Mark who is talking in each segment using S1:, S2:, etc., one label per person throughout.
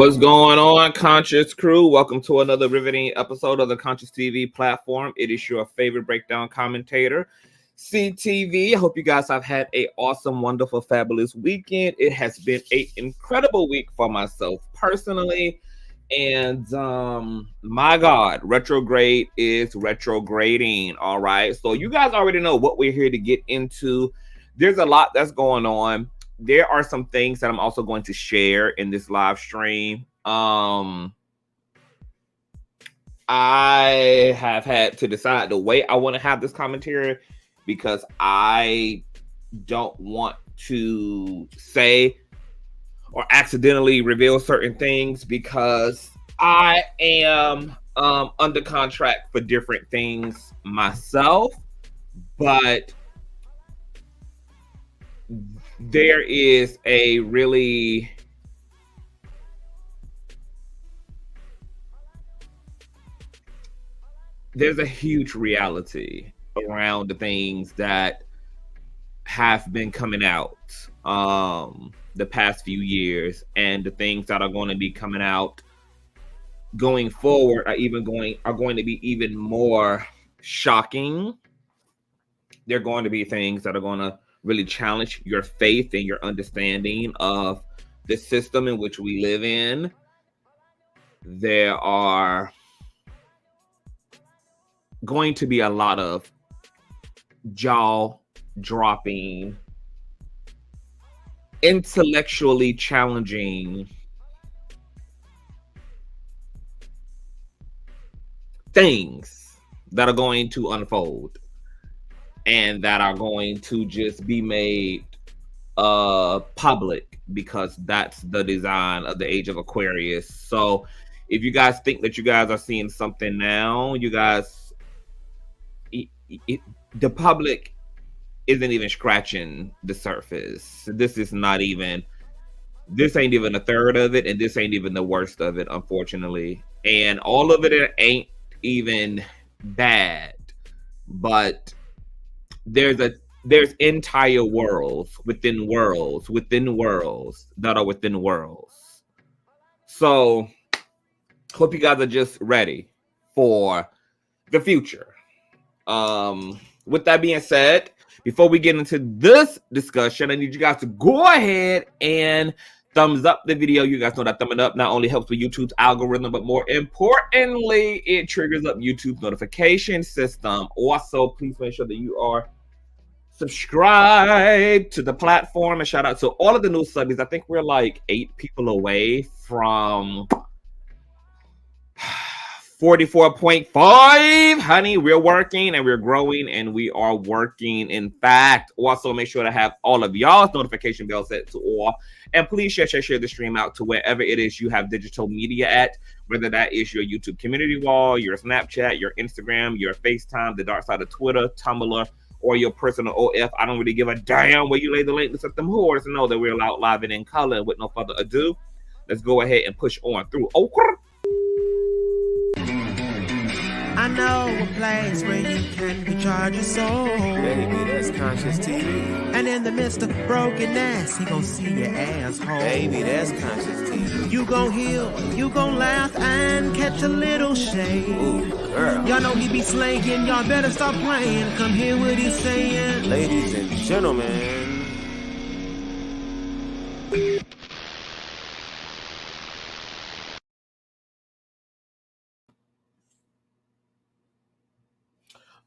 S1: What's going on, Conscious crew? Welcome to another riveting episode of the Consciouztv platform. It is your favorite breakdown commentator, CTV. I hope you guys have had an awesome, wonderful, fabulous weekend. It has been an incredible week for myself personally. And my God, retrograde is retrograding. All right. So you guys already know what we're here to get into. There's a lot that's going on. There are some things that I'm also going to share in this live stream. I have had to decide the way I want to have this commentary because I don't want to say or accidentally reveal certain things because I am under contract for different things myself, but there is a really there's a huge reality around the things that have been coming out the past few years, and the things that are going to be coming out going forward are going to be even more shocking. They're going to be things that are going to really challenge your faith and your understanding of the system in which we live in. There are going to be a lot of jaw-dropping, intellectually challenging things that are going to unfold and that are going to just be made public, because that's the design of the age of Aquarius. So if you guys think that you guys are seeing something now, you guys, the public isn't even scratching the surface. This ain't even a third of it, and this ain't even the worst of it, unfortunately. And all of it ain't even bad, but there's entire worlds within worlds within worlds that are within worlds. So hope you guys are just ready for the future. With that being said, before we get into this discussion, I need you guys to go ahead and thumbs up the video. You guys know that thumbing up not only helps with YouTube's algorithm, but more importantly, it triggers up YouTube's notification system. Also, please make sure that you are subscribed to the platform, and shout out to all of the new subbies. I think we're like 8 people away from 44.5. Honey, we're working and we're growing and we are working. In fact, also make sure to have all of y'all's notification bells set to all, and please share the stream out to wherever it is you have digital media at, whether that is your YouTube community wall, your Snapchat, your Instagram, your FaceTime, the dark side of Twitter, Tumblr, or your personal OF. I don't really give a damn where you lay the link to set them whores to know that we're out live and in color. And with no further ado, let's go ahead and push on through.
S2: I know a place where you can recharge your soul.
S3: Baby, that's Consciouztv.
S2: And in the midst of brokenness, he gon' see your asshole.
S3: Baby, that's Consciouztv.
S2: You gon' heal, you gon' laugh and catch a little shade.
S3: Ooh, girl.
S2: Y'all know he be slaying, y'all better stop playing. Come hear what he's saying.
S3: Ladies and gentlemen.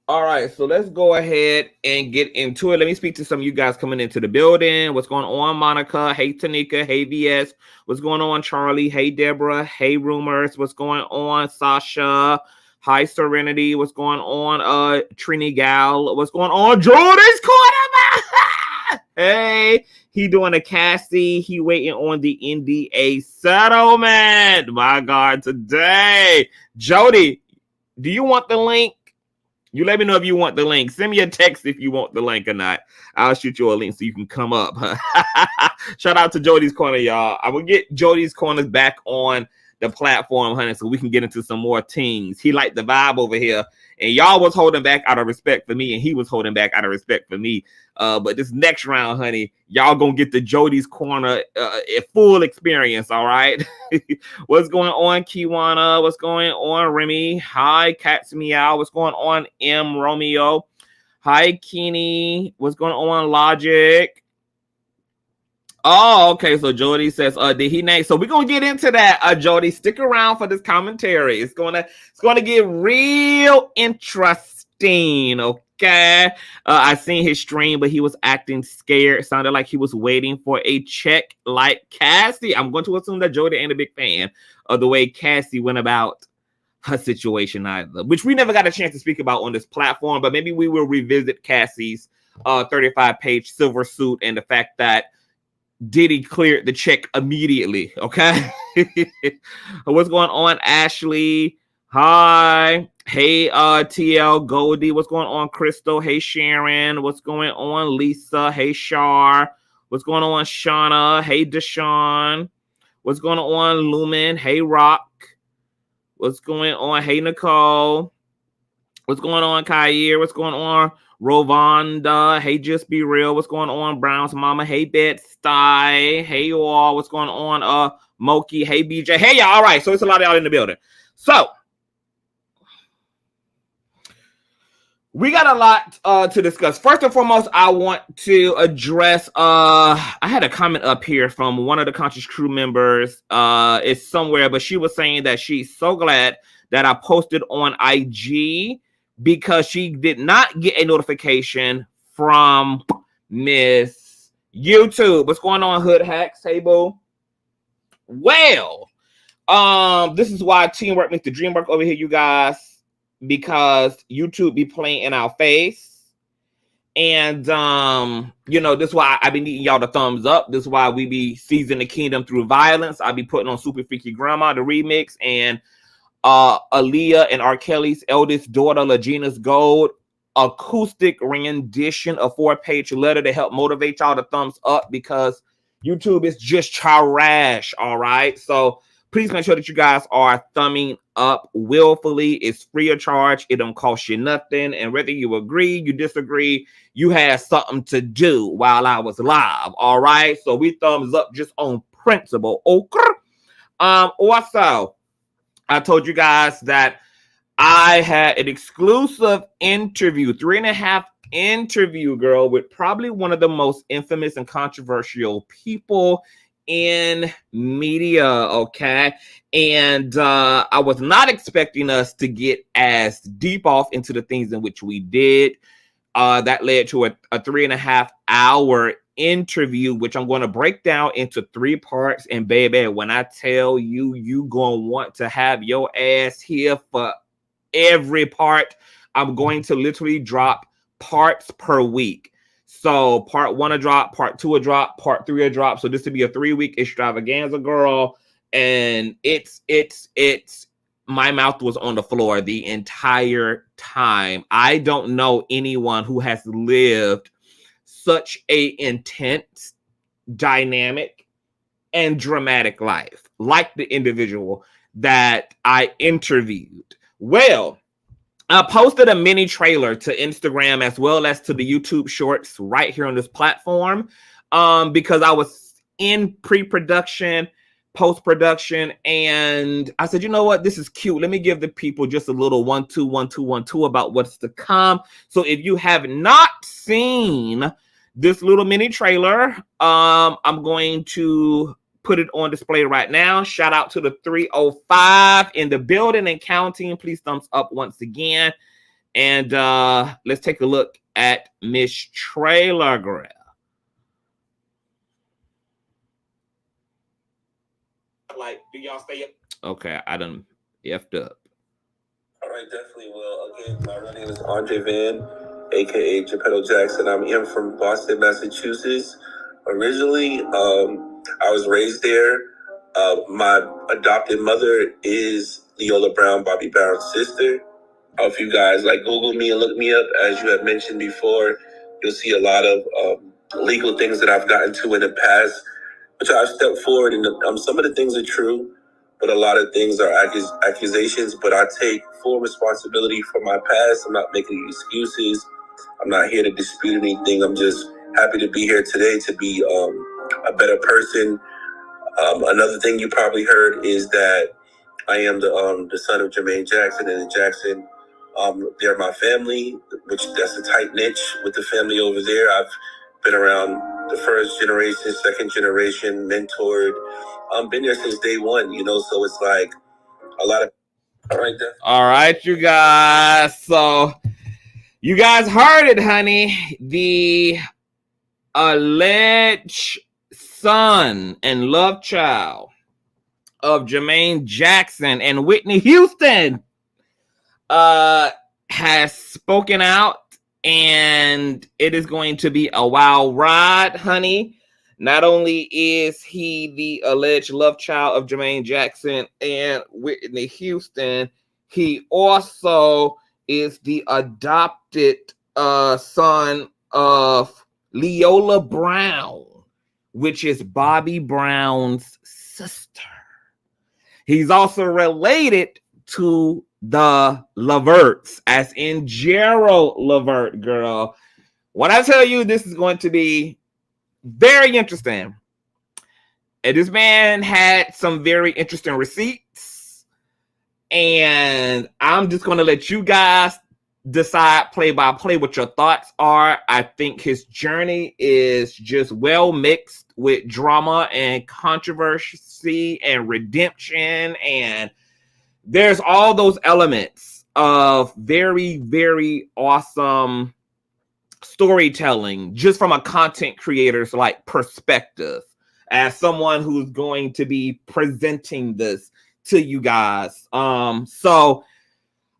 S1: All right, so let's go ahead and get into it. Let me speak to some of you guys coming into the building. What's going on, Monica? Hey, Tanika. Hey, VS. What's going on, Charlie? Hey, Deborah. Hey, Rumors. What's going on, Sasha? Hi, Serenity. What's going on, Trini Gal? What's going on, Jordan's Corner? Hey, he doing a Cassie. He waiting on the NDA settlement. My God, today. Jody, do you want the link? You let me know if you want the link. Send me a text if you want the link or not. I'll shoot you a link so you can come up. Shout out to Jody's Corner, y'all. I will get Jody's Corners back on the platform, honey, so we can get into some more teams. He liked the vibe over here, and y'all was holding back out of respect for me, and he was holding back out of respect for me. But this next round, honey, y'all gonna get the Jody's Corner full experience, all right? What's going on, Kiwana? What's going on, Remy? Hi, Cats Meow. What's going on, M. Romeo? Hi, Kenny. What's going on, Logic? Oh, okay. So Jody says, did he name? So we're gonna get into that. Jody, stick around for this commentary. It's gonna get real interesting. Okay. I seen his stream, but he was acting scared. It sounded like he was waiting for a check like Cassie. I'm going to assume that Jody ain't a big fan of the way Cassie went about her situation either, which we never got a chance to speak about on this platform, but maybe we will revisit Cassie's 35-page silver suit and the fact that Diddy cleared the check immediately. Okay. What's going on, Ashley? Hi. Hey, TL Goldie. What's going on, Crystal? Hey, Sharon. What's going on, Lisa? Hey, Shar. What's going on, Shauna? Hey, Deshaun. What's going on, Lumen? Hey, Rock. What's going on? Hey, Nicole. What's going on, Kyir? What's going on, Rovonda? Hey, Just Be Real. What's going on, Brown's Mama? Hey, Bed-Stuy. Hey, you all. What's going on, Moki? Hey, BJ. Hey, y'all. All right. So it's a lot of y'all in the building. So we got a lot to discuss. First and foremost, I want to address, I had a comment up here from one of the Conscious crew members. It's somewhere, but she was saying that she's so glad that I posted on IG because she did not get a notification from Miss YouTube. What's going on, Hood Hacks? Hey, boo. Well, this is why teamwork makes the dream work over here, you guys, because YouTube be playing in our face. And, you know, this is why I be needing y'all the thumbs up. This is why we be seizing the kingdom through violence. I be putting on Super Freaky Grandma, the remix, and Aaliyah and R. Kelly's eldest daughter, Legina's Gold, acoustic rendition, a 4-page letter to help motivate y'all to thumbs up because YouTube is just trash, all right? So please make sure that you guys are thumbing up willfully. It's free of charge. It don't cost you nothing. And whether you agree, you disagree, you had something to do while I was live, all right? So we thumbs up just on principle, okay? Also, I told you guys that I had an exclusive interview, 3.5 interview, girl, with probably one of the most infamous and controversial people in media, okay? And I was not expecting us to get as deep off into the things in which we did. That led to a 3.5-hour interview, which I'm going to break down into 3 parts. And baby, when I tell you, you gonna want to have your ass here for every part. I'm going to literally drop parts per week. So part 1 a drop, part 2 a drop, part 3 a drop. So this will be a 3-week extravaganza, girl. And it's my mouth was on the floor the entire time. I don't know anyone who has lived such a intense, dynamic, and dramatic life like the individual that I interviewed. Well, I posted a mini trailer to Instagram as well as to the YouTube shorts right here on this platform because I was in pre-production, post-production, and I said, you know what, this is cute. Let me give the people just a little 1-2, 1-2, 1-2 about what's to come. So if you have not seen this little mini trailer, I'm going to put it on display right now. Shout out to the 305 in the building and counting. Please thumbs up once again. And let's take a look at Miss Trailer Girl. Like, do y'all stay up? Okay, I done effed up.
S4: All right, definitely will. Again, my real name is Andre Van, aka Geppetto Jackson. I'm here from Boston, Massachusetts. Originally, I was raised there. My adopted mother is Leola Brown, Bobby Brown's sister. If you guys like Google me and look me up, as you have mentioned before, you'll see a lot of legal things that I've gotten to in the past, which I've stepped forward, and some of the things are true, but a lot of things are accusations. But I take full responsibility for my past. I'm not making any excuses. I'm not here to dispute anything. I'm just happy to be here today to be a better person. Another thing you probably heard is that I am the son of Jermaine Jackson, and Jackson, they're my family, which that's a tight niche with the family over there. I've been around the first generation, second generation, mentored. Been there since day one, you know, so it's like a lot of...
S1: All right, you guys. So you guys heard it, honey. The alleged son and love child of Jermaine Jackson and Whitney Houston has spoken out, and it is going to be a wild ride, honey. Not only is he the alleged love child of Jermaine Jackson and Whitney Houston, he also is the adopted son of Leola Brown, which is Bobby Brown's sister. He's also related to the Leverts, as in Gerald Levert, girl. When I tell you this is going to be very interesting, and this man had some very interesting receipts, and I'm just going to let you guys decide play by play what your thoughts are. I think his journey is just well mixed with drama and controversy and redemption, and there's all those elements of very, very awesome storytelling just from a content creator's like perspective, as someone who's going to be presenting this to you guys. So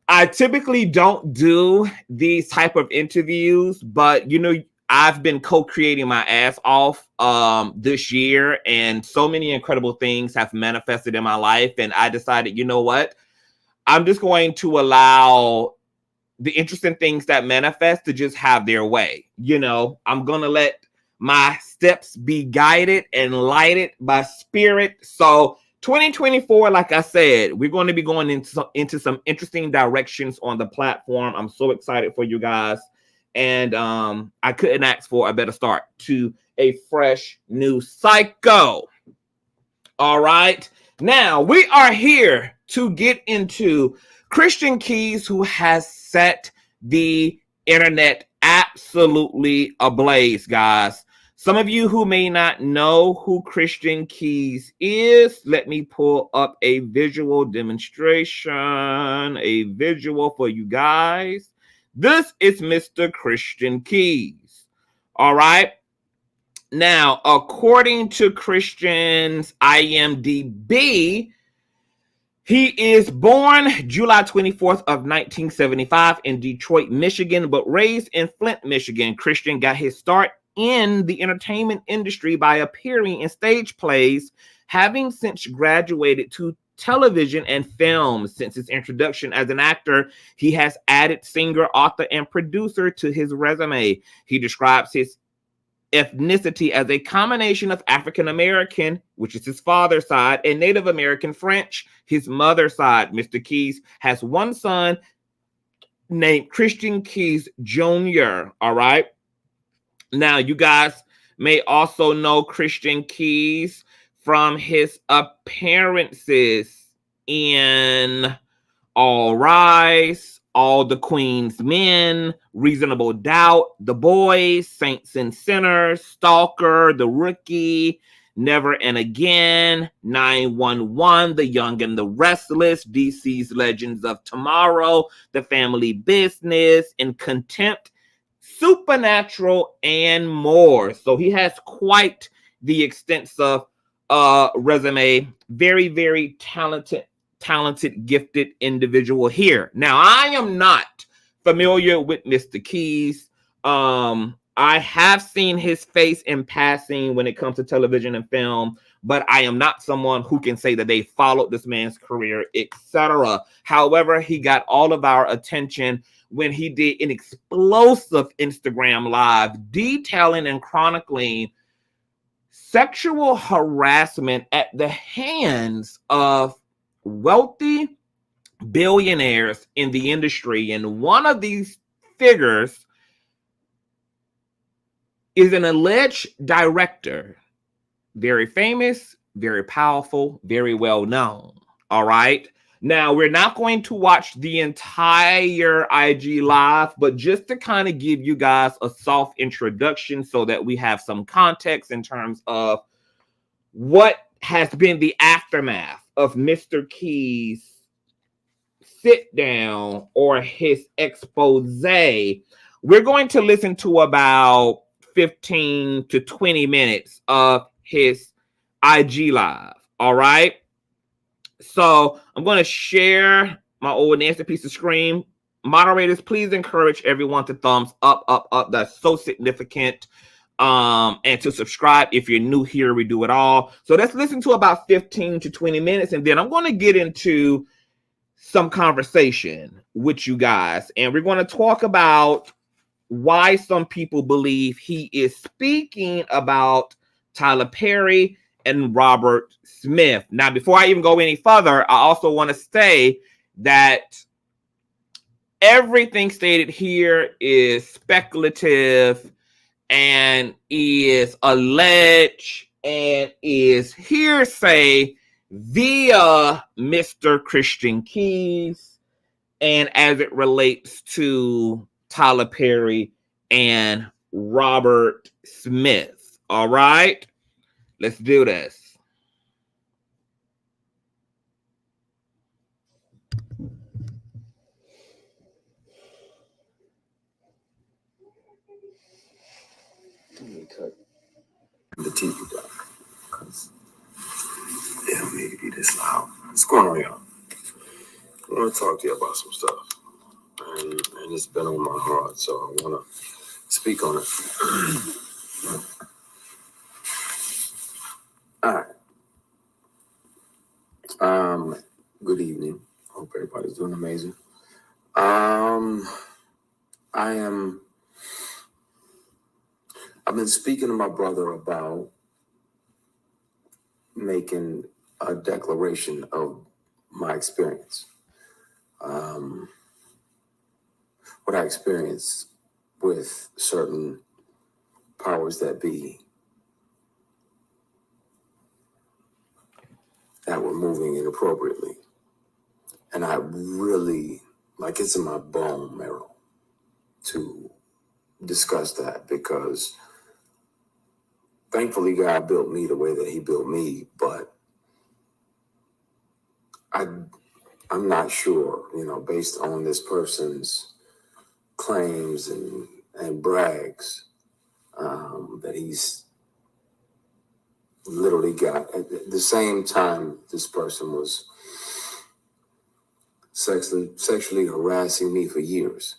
S1: I typically don't do these type of interviews, but you know, I've been co-creating my ass off this year, and so many incredible things have manifested in my life, and I decided, you know what, I'm just going to allow the interesting things that manifest to just have their way. You know, I'm going to let my steps be guided and lighted by spirit. So 2024, like I said, we're going to be going into some interesting directions on the platform. I'm so excited for you guys. And I couldn't ask for a better start to a fresh new cycle. All right. Now we are here to get into Christian Keys, who has set the internet absolutely ablaze, guys. Some of you who may not know who Christian Keys is, let me pull up a visual demonstration, a visual for you guys. This is Mr. Christian Keys. All right. Now, according to Christian's IMDb, he is born July 24th of 1975 in Detroit, Michigan, but raised in Flint, Michigan. Christian got his start in the entertainment industry by appearing in stage plays, having since graduated to television and film. Since his introduction as an actor, he has added singer, author, and producer to his resume. He describes his ethnicity as a combination of African American, which is his father's side, and Native American French, his mother's side. Mr. Keys has one son named Christian Keys Jr. All right. Now, you guys may also know Christian Keys from his appearances in All Rise, All the Queen's Men, Reasonable Doubt, The Boys, Saints and Sinners, Stalker, The Rookie, Never and Again, 911, The Young and the Restless, DC's Legends of Tomorrow, The Family Business, In Contempt, Supernatural, and more. So he has quite the extensive resume. Very, very talented, gifted individual here. Now, I am not familiar with Mr. Keys. I have seen his face in passing when it comes to television and film, but I am not someone who can say that they followed this man's career, etc. However, he got all of our attention when he did an explosive Instagram live detailing and chronicling sexual harassment at the hands of wealthy billionaires in the industry. And one of these figures is an alleged director, very famous, very powerful, very well known. All right. Now, we're not going to watch the entire IG live, but just to kind of give you guys a soft introduction so that we have some context in terms of what has been the aftermath of Mr. Key's sit down or his expose. We're going to listen to about 15 to 20 minutes of his IG live. All right. So I'm going to share my old nasty piece of screen. Moderators, please encourage everyone to thumbs up, up, up. That's so significant. And to subscribe if you're new here. We do it all. So let's listen to about 15 to 20 minutes, and then I'm going to get into some conversation with you guys, and we're going to talk about why some people believe he is speaking about Tyler Perry and Robert Smith. Now, before I even go any further, I also want to say that everything stated here is speculative and is alleged and is hearsay via Mr. Christian Keys and as it relates to Tyler Perry and Robert Smith. All right, let's do this.
S5: Let me cut the TV down because they don't need to be this loud. What's going on, y'all? I want to talk to you about some stuff, and it's been on my heart, so I want to speak on it. All right. Good evening. Hope everybody's doing amazing. I've been speaking to my brother about making a declaration of my experience. What I experienced with certain powers that be that were moving inappropriately. And I really, like, it's in my bone marrow to discuss that, because thankfully God built me the way that he built me, but I'm not sure, based on this person's claims and brags, that he's literally got, at the same time this person was sexually harassing me for years.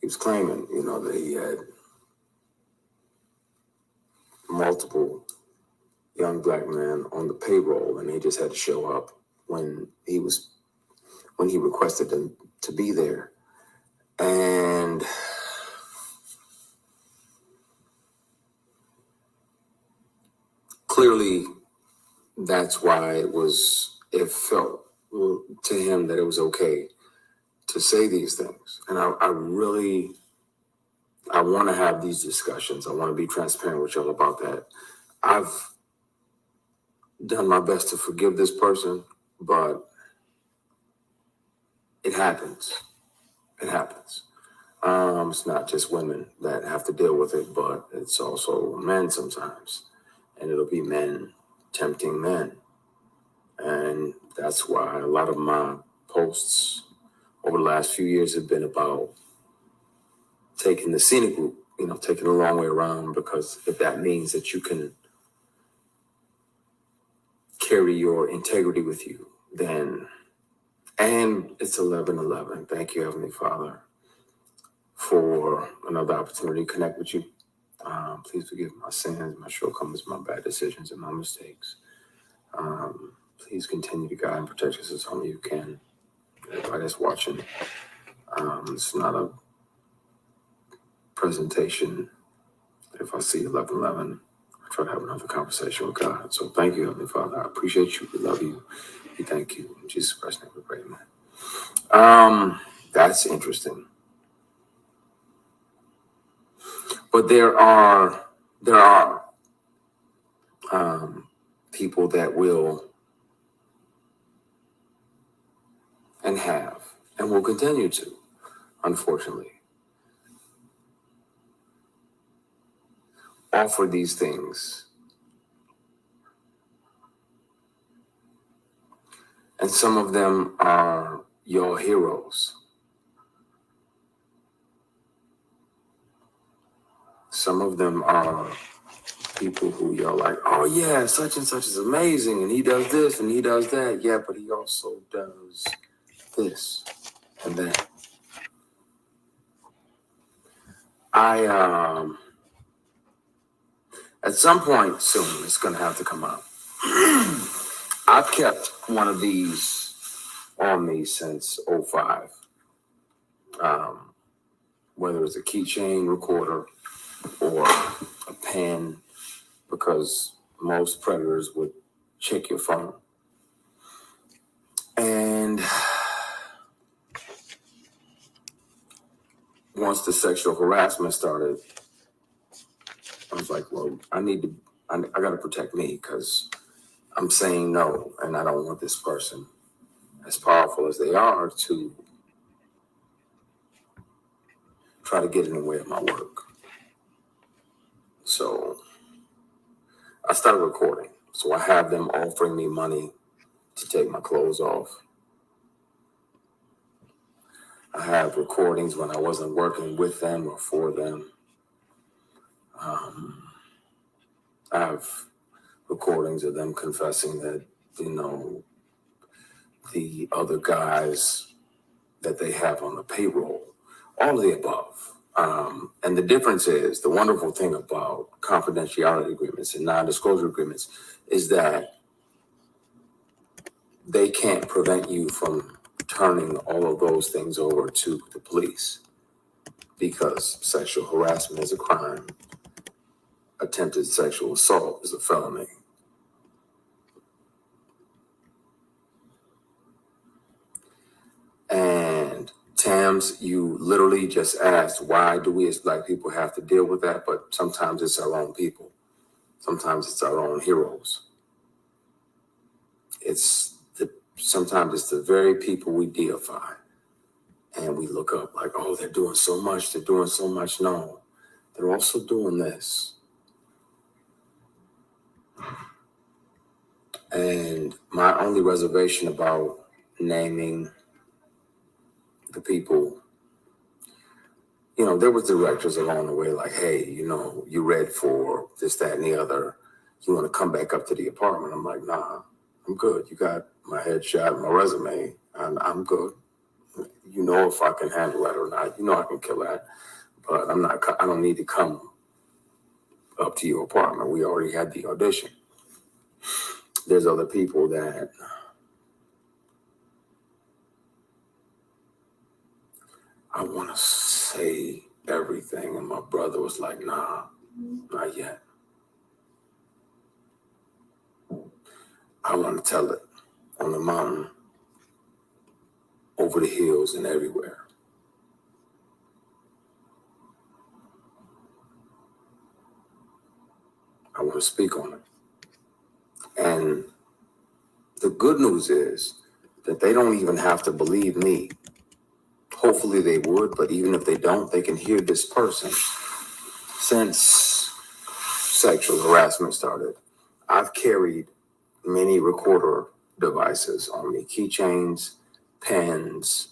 S5: He was claiming, that he had multiple young black men on the payroll, and they just had to show up when he requested them to be there. And clearly that's why it felt to him that it was okay to say these things. And I want to have these discussions. I want to be transparent with y'all about that. I've done my best to forgive this person, but it happens. It happens. It's not just women that have to deal with it, but it's also men sometimes. And it'll be men tempting men. And that's why a lot of my posts over the last few years have been about taking the scenic route, taking the long way around, because if that means that you can carry your integrity with you, then, and it's 11:11. Thank you, Heavenly Father, for another opportunity to connect with you. Please forgive my sins, my shortcomings, my bad decisions, and my mistakes. Please continue to guide and protect us as only you can. Everybody that's watching, it's not a presentation If I see 1111, I try to have another conversation with God. So thank you, Heavenly Father. I appreciate you. We love you. We thank you. In Jesus Christ's name we pray, man. That's interesting. But there are people that will and have and will continue to, unfortunately, offer these things. And some of them are your heroes. Some of them are people who you're like, oh yeah, such and such is amazing, and he does this and he does that. Yeah, but he also does this and that. At some point soon, it's gonna have to come out. I've kept one of these on me since 05. Whether it's a keychain recorder or a pen, because most predators would check your phone. And once the sexual harassment started, I was like, well, I got to protect me, because I'm saying no, and I don't want this person, as powerful as they are, to try to get in the way of my work. So I started recording. So I have them offering me money to take my clothes off. I have recordings when I wasn't working with them or for them. I have recordings of them confessing that, the other guys that they have on the payroll, all of the above. And the difference is, the wonderful thing about confidentiality agreements and non-disclosure agreements is that they can't prevent you from turning all of those things over to the police, because sexual harassment is a crime. Attempted sexual assault is a felony. And Tams, you literally just asked, why do we as Black people have to deal with that? But sometimes it's our own people. Sometimes it's our own heroes. Sometimes it's the very people we deify. And we look up like, oh, they're doing so much. They're doing so much. No, they're also doing this. And my only reservation about naming the people, there was directors along the way like, hey, you read for this, that, and the other. You want to come back up to the apartment? I'm like, nah, I'm good. You got my headshot, my resume, and I'm good. If I can handle that or not. I can kill that, but I don't need to come up to your apartment. We already had the audition. There's other people that I want to say everything, and my brother was like, nah, not yet. I want to tell it on the mountain, over the hills, and everywhere. I want to speak on it. And the good news is that they don't even have to believe me. Hopefully they would, but even if they don't, they can hear this person. Since sexual harassment started, I've carried many recorder devices on me, keychains, pens,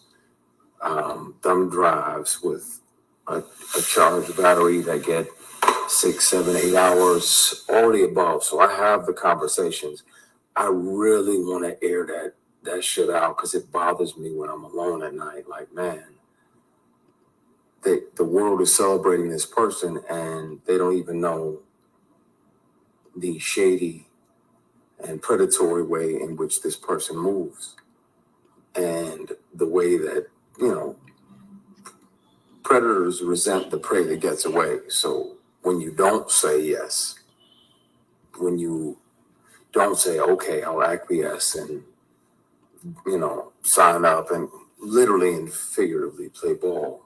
S5: thumb drives with a charged battery that get 6, 7, 8 hours, all the above. So I have the conversations. I really want to air that shit out, because it bothers me when I'm alone at night. Like, man, the world is celebrating this person, and they don't even know the shady and predatory way in which this person moves, and the way that, predators resent the prey that gets away. So when you don't say yes, when you don't say, okay, I'll acquiesce and, sign up and literally and figuratively play ball.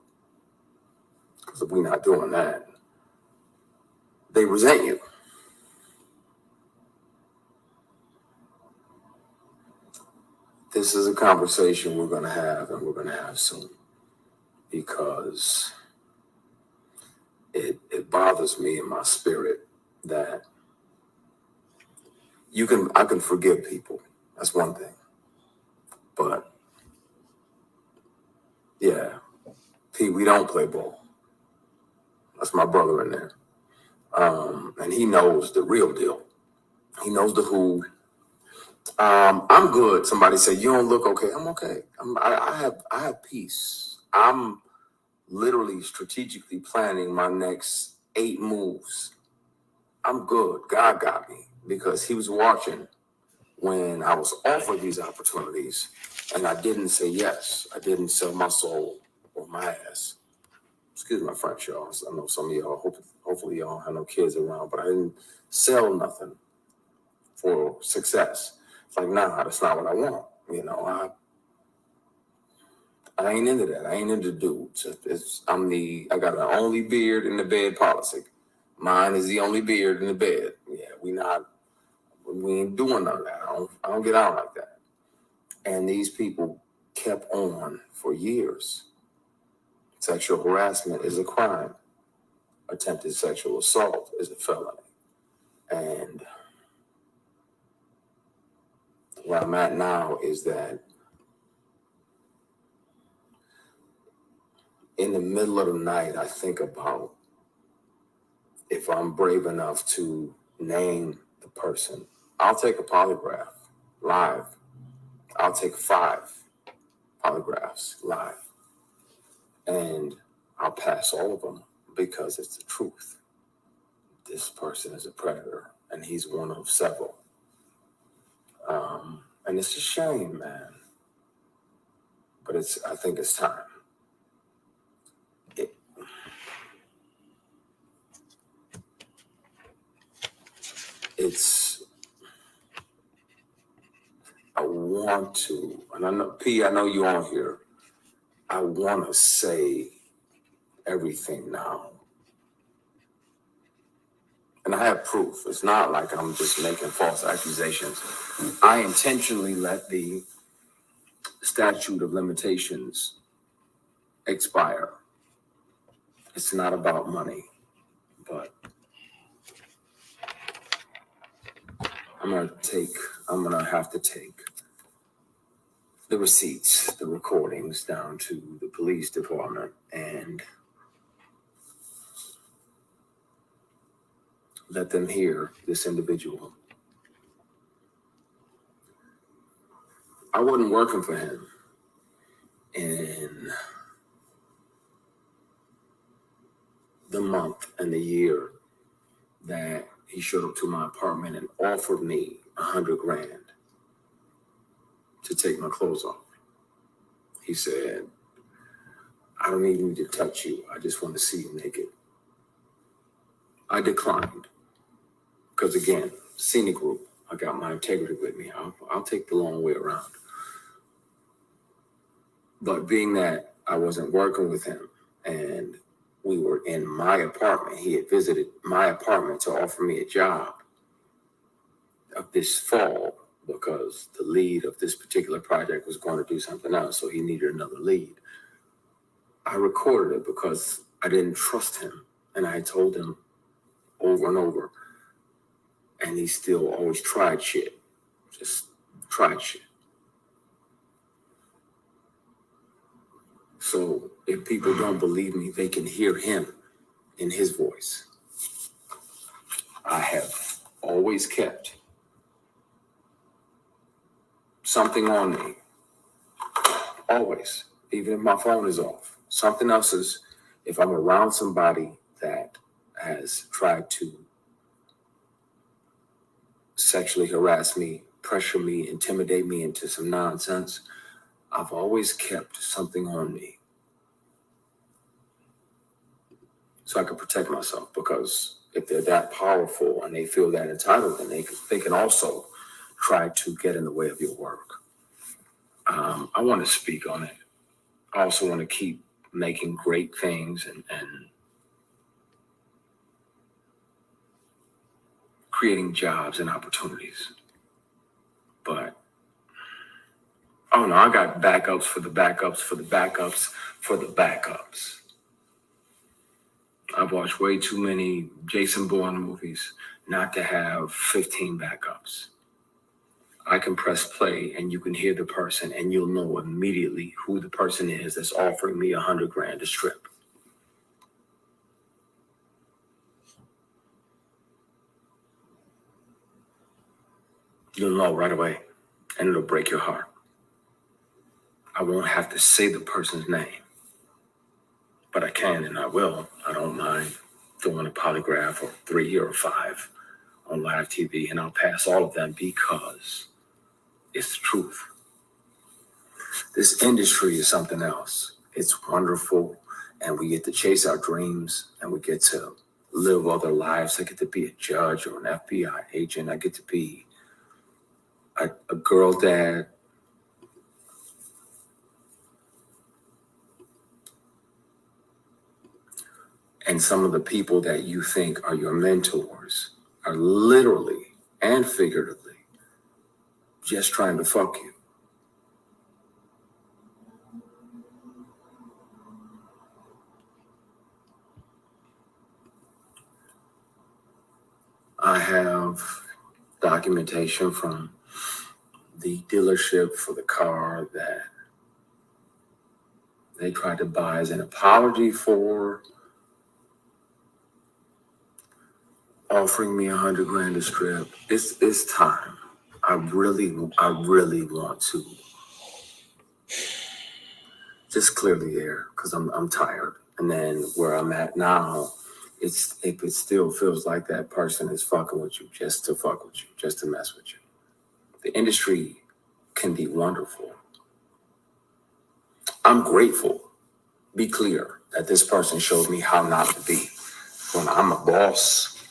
S5: Because if we're not doing that, they resent you. This is a conversation we're going to have, and we're going to have soon, because it bothers me in my spirit that I can forgive people. That's one thing. But yeah, Pete, we don't play ball. That's my brother in there. And he knows the real deal. He knows the who. I'm good. Somebody say, you don't look okay. I'm okay. I have peace. I'm literally strategically planning my next 8 moves. I'm good. God got me, because he was watching when I was offered these opportunities and I didn't say yes. I didn't sell my soul or my ass. Excuse my French, y'all. I know some of y'all, hopefully y'all have no kids around, but I didn't sell nothing for success. It's like, nah, that's not what I want. I ain't into that. I ain't into dudes. I got an only beard in the bed policy. Mine is the only beard in the bed. Yeah, we ain't doing none of that. I don't get out like that. And these people kept on for years. Sexual harassment is a crime. Attempted sexual assault is a felony. And where I'm at now is that in the middle of the night, I think about if I'm brave enough to name the person. I'll take a polygraph live. I'll take 5 polygraphs live. And I'll pass all of them because it's the truth. This person is a predator, and he's one of several. And it's a shame, man. But I think it's time. I want to, and I know, P, I know you on here. I want to say everything now. And I have proof. It's not like I'm just making false accusations. I intentionally let the statute of limitations expire. It's not about money, but I'm gonna have to take the receipts, the recordings down to the police department and let them hear this individual. I wasn't working for him in the month and the year that he showed up to my apartment and offered me $100,000 to take my clothes off. He said, I don't even need to touch you. I just want to see you naked. I declined. Because again, scenic route. I got my integrity with me. I'll take the long way around. But being that I wasn't working with him and we were in my apartment, he had visited my apartment to offer me a job of this fall because the lead of this particular project was going to do something else. So he needed another lead. I recorded it because I didn't trust him. And I told him over and over. And he still always tried shit. Just tried shit. So if people don't believe me, they can hear him in his voice. I have always kept something on me. Always. Even if my phone is off. Something else is, if I'm around somebody that has tried to sexually harass me, pressure me, intimidate me into some nonsense, I've always kept something on me so I can protect myself, because if they're that powerful and they feel that entitled, then they can also try to get in the way of your work. I want to speak on it. I also want to keep making great things and creating jobs and opportunities. But, oh no, I got backups for the backups for the backups for the backups. I've watched way too many Jason Bourne movies not to have 15 backups. I can press play and you can hear the person and you'll know immediately who the person is that's offering me $100 grand a strip. You'll know right away and it'll break your heart. I won't have to say the person's name, but I can and I will. I don't mind doing a polygraph or 3 or 5 on live TV, and I'll pass all of them because it's the truth. This industry is something else. It's wonderful, and we get to chase our dreams, and we get to live other lives. I get to be a judge or an FBI agent. I get to be a girl dad. And some of the people that you think are your mentors are literally and figuratively just trying to fuck you. I have documentation from the dealership for the car that they tried to buy as an apology for offering me $100 grand a strip. It's time. I really want to just clear the air because I'm tired. And then where I'm at now, it still feels like that person is fucking with you just to fuck with you, just to mess with you. The industry can be wonderful. I'm grateful, be clear, that this person showed me how not to be. When I'm a boss,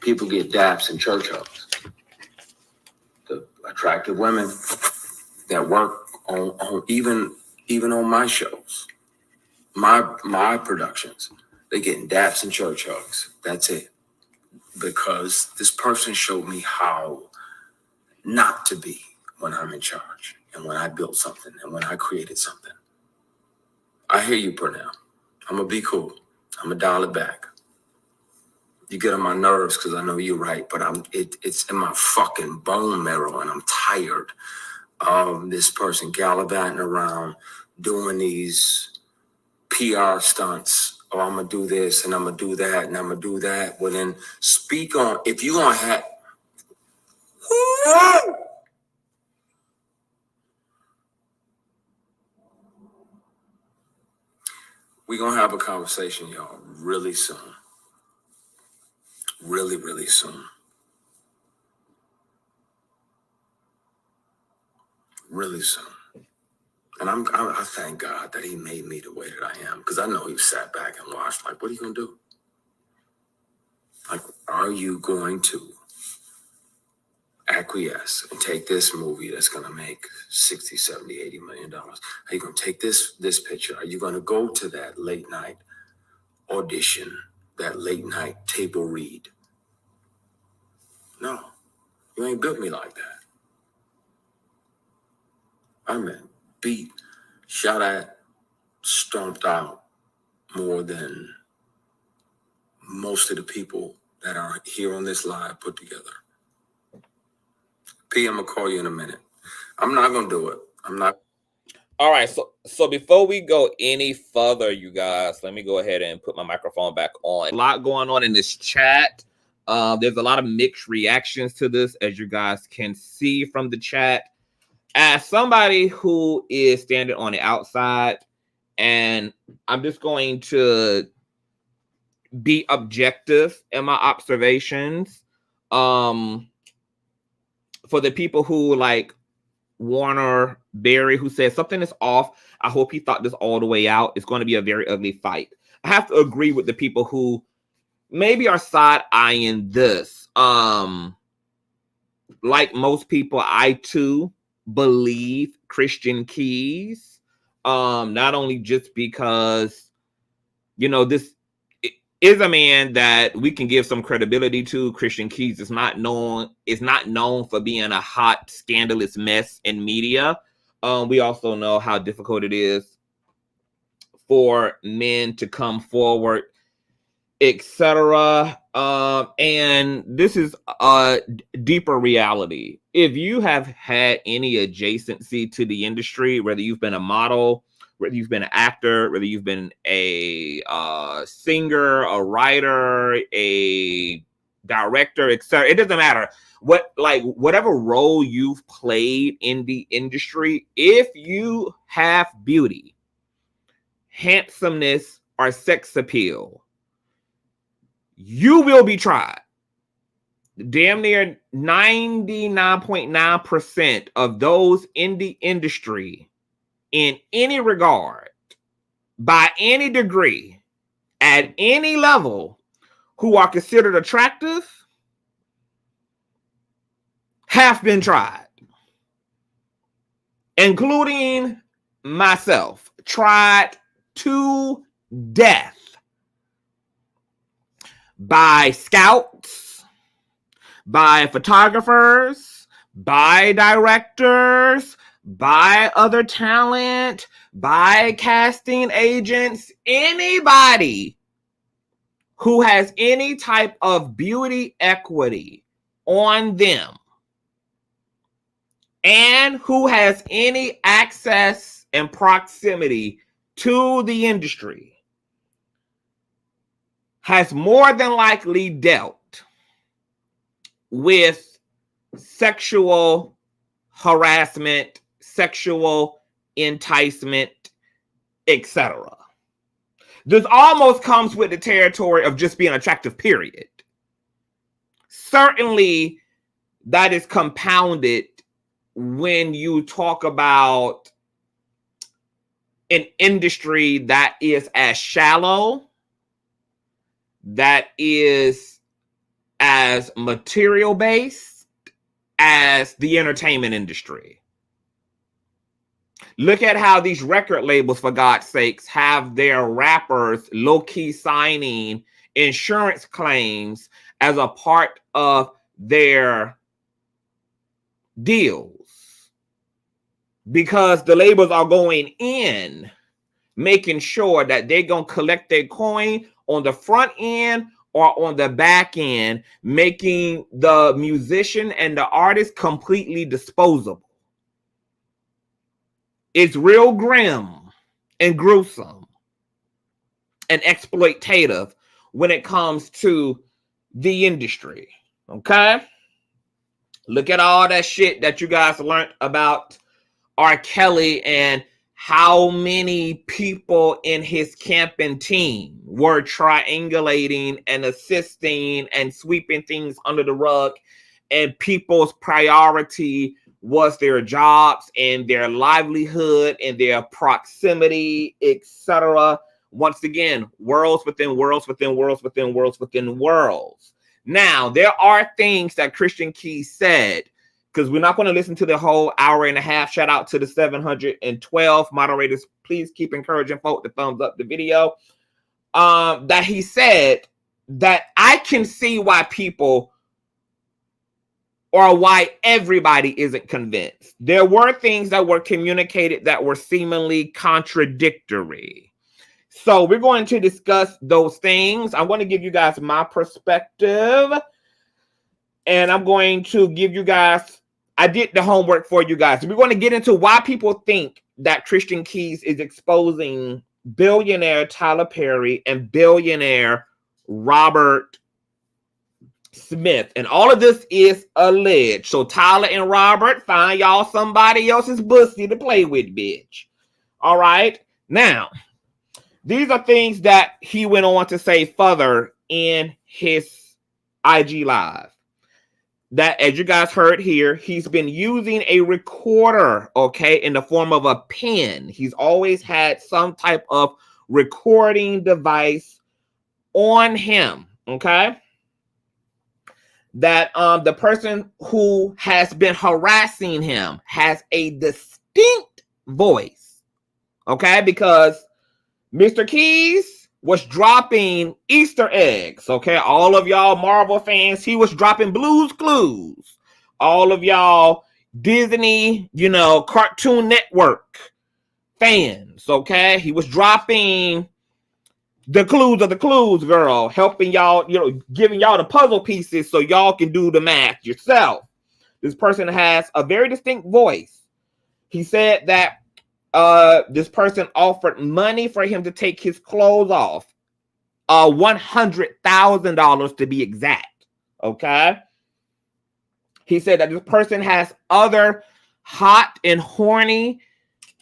S5: people get daps and church hugs. The attractive women that work on even on my shows, my productions, they getting daps and church hugs. That's it. Because this person showed me how not to be when I'm in charge and when I built something and when I created something. I hear you, Pernell. I'm gonna be cool. I'm gonna dial it back. You get on my nerves because I know you're right, but it's in my fucking bone marrow, and I'm tired of this person gallivanting around doing these PR stunts. Oh, I'm gonna do this and I'm gonna do that and I'm gonna do that. Well, then speak on if you gonna have. We're gonna have a conversation, y'all, really soon. Really, really soon. Really soon. And I thank God that he made me the way that I am, because I know he sat back and watched, like, what are you going to do? Like, are you going to acquiesce and take this movie that's going to make 60, 70, $80 million? Are you going to take this picture? Are you going to go to that late night audition, that late night table read? No, you ain't built me like that. I'm been beat, shot at, stomped out more than most of the people that are here on this live put together. P, I'm gonna call you in a minute. I'm not gonna do it. I'm not.
S1: All right, so before we go any further, you guys, let me go ahead and put my microphone back on. A lot going on in this chat. There's a lot of mixed reactions to this, as you guys can see from the chat. As somebody who is standing on the outside, and I'm just going to be objective in my observations. For the people who like Warner Berry, who says something is off, I hope he thought this all the way out. It's going to be a very ugly fight. I have to agree with the people who maybe are side-eyeing this. Like most people, I too believe Christian Keys. Not only just because, you know, this is a man that we can give some credibility to. Christian Keys is not known for being a hot, scandalous mess in media. We also know how difficult it is for men to come forward, etc. And this is a deeper reality. If you have had any adjacency to the industry, whether you've been a model, whether you've been an actor, whether you've been a singer, a writer, a director, etc., it doesn't matter. Whatever role you've played in the industry, if you have beauty, handsomeness, or sex appeal, you will be tried. Damn near 99.9% of those in the industry, in any regard, by any degree, at any level, who are considered attractive, have been tried, including myself, tried to death by scouts, by photographers, by directors, by other talent, by casting agents, anybody who has any type of beauty equity on them and who has any access and proximity to the industry has more than likely dealt with sexual harassment, sexual enticement, etc. This almost comes with the territory of just being attractive, period. Certainly, that is compounded when you talk about an industry that is as shallow, that is as material based as the entertainment industry. Look at how these record labels, for God's sakes, have their rappers low-key signing insurance claims as a part of their deals, because the labels are going in, making sure that they're going to collect their coin on the front end or on the back end, making the musician and the artist completely disposable. It's real grim and gruesome and exploitative when it comes to the industry. Okay? Look at all that shit that you guys learned about R. Kelly and how many people in his camping team were triangulating and assisting and sweeping things under the rug, and people's priority was their jobs and their livelihood and their proximity, etc. Once again, worlds within worlds within worlds within worlds within worlds. Now, there are things that Christian Keys said, because we're not going to listen to the whole hour and a half. Shout out to the 712 moderators. Please keep encouraging folk to thumbs up the video. That he said that I can see why people, or why everybody isn't convinced. There were things that were communicated that were seemingly contradictory. So we're going to discuss those things. I want to give you guys my perspective, and I'm going to give you guys, I did the homework for you guys. We're going to get into why people think that Christian Keys is exposing billionaire Tyler Perry and billionaire Robert Smith. And all of this is alleged. So Tyler and Robert, find y'all somebody else's pussy to play with, bitch. All right. Now, these are things that he went on to say further in his IG Live. That, as you guys heard here, he's been using a recorder, okay, in the form of a pen. He's always had some type of recording device on him. Okay. That the person who has been harassing him has a distinct voice. Okay, because Mr. Keys was dropping Easter eggs. Okay, all of y'all Marvel fans, he was dropping Blue's Clues. All of y'all Disney, Cartoon Network fans. Okay, he was dropping the clues of the clues, girl, helping y'all, giving y'all the puzzle pieces so y'all can do the math yourself. This person has a very distinct voice. He said that this person offered money for him to take his clothes off, $100,000 to be exact. Okay. He said that this person has other hot and horny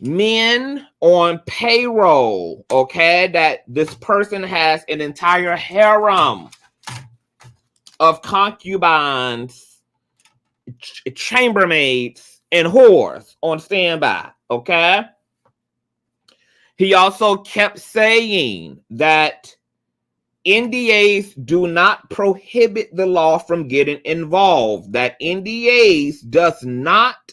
S1: men on payroll. Okay, that this person has an entire harem of concubines, chambermaids, and whores on standby. Okay. He also kept saying that NDAs do not prohibit the law from getting involved, that NDAs does not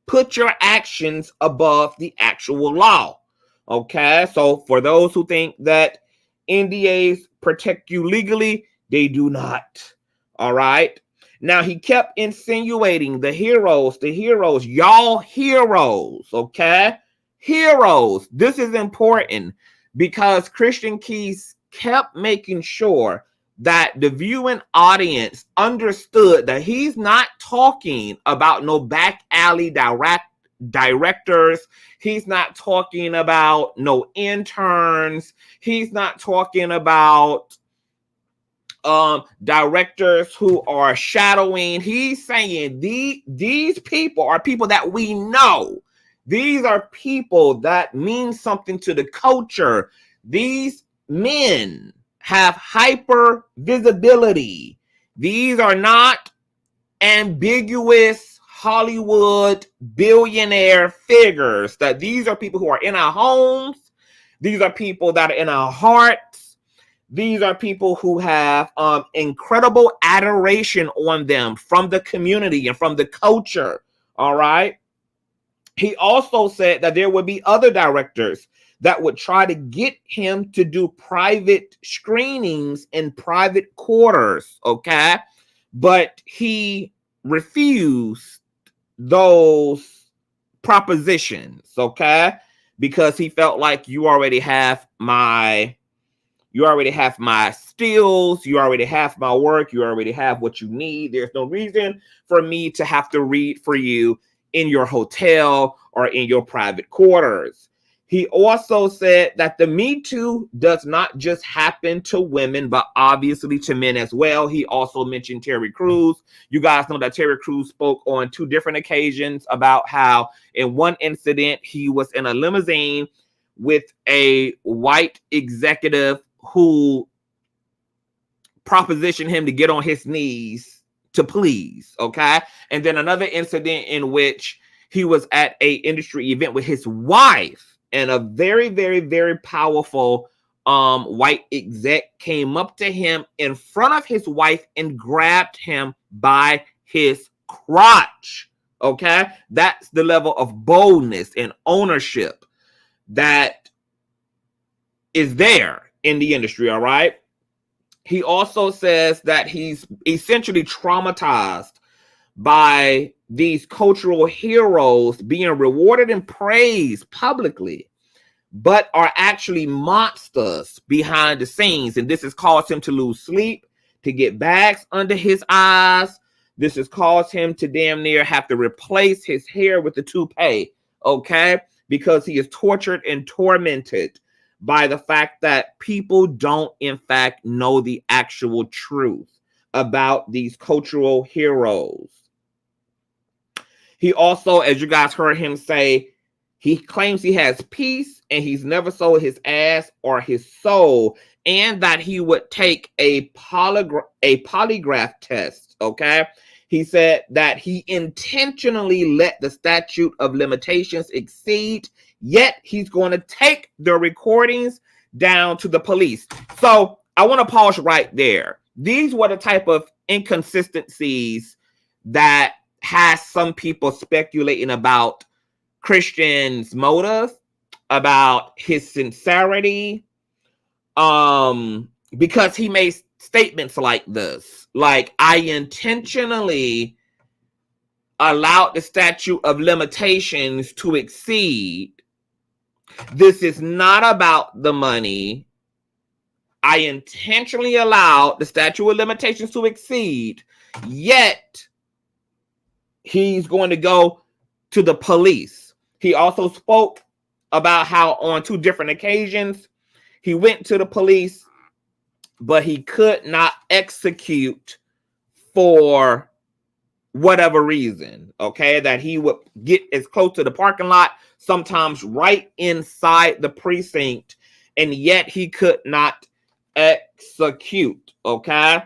S1: put your actions above the actual law. Okay, so for those who think that NDAs protect you legally, they do not. All right. Now, he kept insinuating the heroes, y'all heroes. Okay. Heroes. This is important because Christian Keys kept making sure that the viewing audience understood that he's not talking about no back alley directors. He's not talking about no interns. He's not talking about directors who are shadowing. He's saying these people are people that we know. These are people that mean something to the culture. These men have hyper visibility. These are not ambiguous Hollywood billionaire figures. That these are people who are in our homes. These are people that are in our hearts. These are people who have incredible adoration on them from the community and from the culture. All right. He also said that there would be other directors that would try to get him to do private screenings in private quarters, okay? But he refused those propositions, okay? Because he felt like you already have my skills, you already have my work, you already have what you need. There's no reason for me to have to read for you in your hotel or in your private quarters. He also said that the Me Too does not just happen to women, but obviously to men as well. He also mentioned Terry Crews. You guys know that Terry Crews spoke on 2 different occasions about how in one incident he was in a limousine with a white executive who propositioned him to get on his knees to please, okay? And then another incident in which he was at a industry event with his wife, and a very, very, very powerful white exec came up to him in front of his wife and grabbed him by his crotch, okay? That's the level of boldness and ownership that is there in the industry, all right? He also says that he's essentially traumatized by these cultural heroes being rewarded and praised publicly, but are actually monsters behind the scenes. And this has caused him to lose sleep, to get bags under his eyes. This has caused him to damn near have to replace his hair with a toupee, okay? Because he is tortured and tormented by the fact that people don't, in fact, know the actual truth about these cultural heroes. He also, as you guys heard him say, he claims he has peace and he's never sold his ass or his soul, and that he would take a polygraph test, okay? He said that he intentionally let the statute of limitations exceed, yet he's going to take the recordings down to the police. So I want to pause right there. These were the type of inconsistencies that has some people speculating about Christian's motive, about his sincerity, because he made statements like this, like, I intentionally allowed the statute of limitations to exceed. This is not about the money. I intentionally allowed the statute of limitations to exceed, yet he's going to go to the police. He also spoke about how on 2 different occasions he went to the police, but he could not execute for whatever reason, okay? That he would get as close to the parking lot, sometimes right inside the precinct, and yet he could not execute, okay?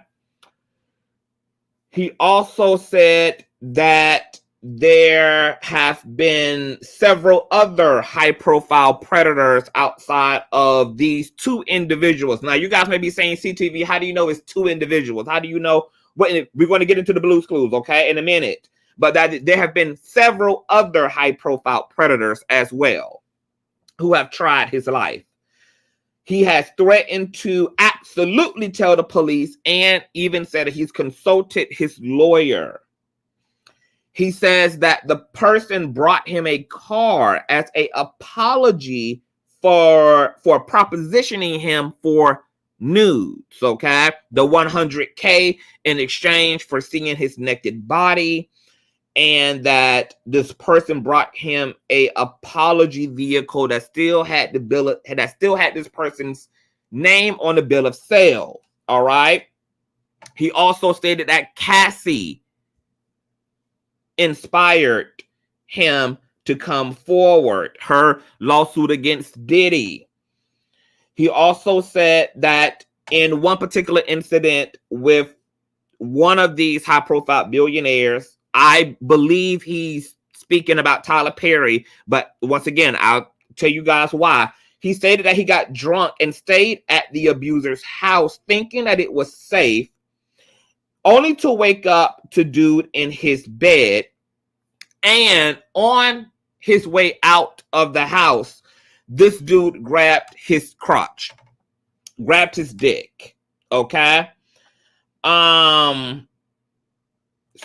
S1: He also said that there have been several other high-profile predators outside of these 2 individuals. Now, you guys may be saying, CTV, how do you know it's 2 individuals? How do you know? We're going to get into the Blue's Clues, okay, in a minute. But that there have been several other high-profile predators as well who have tried his life. He has threatened to absolutely tell the police, and even said that he's consulted his lawyer. He says that the person brought him a car as an apology for propositioning him for nudes, okay? The $100K in exchange for seeing his naked body, and that this person brought him a apology vehicle that still had this person's name on the bill of sale. All right. He also stated that Cassie inspired him to come forward, her lawsuit against Diddy. He also said that in one particular incident with one of these high-profile billionaires, I believe he's speaking about Tyler Perry, but once again, I'll tell you guys why. He stated that he got drunk and stayed at the abuser's house thinking that it was safe, only to wake up to dude in his bed. And on his way out of the house, this dude grabbed his crotch, grabbed his dick. Okay.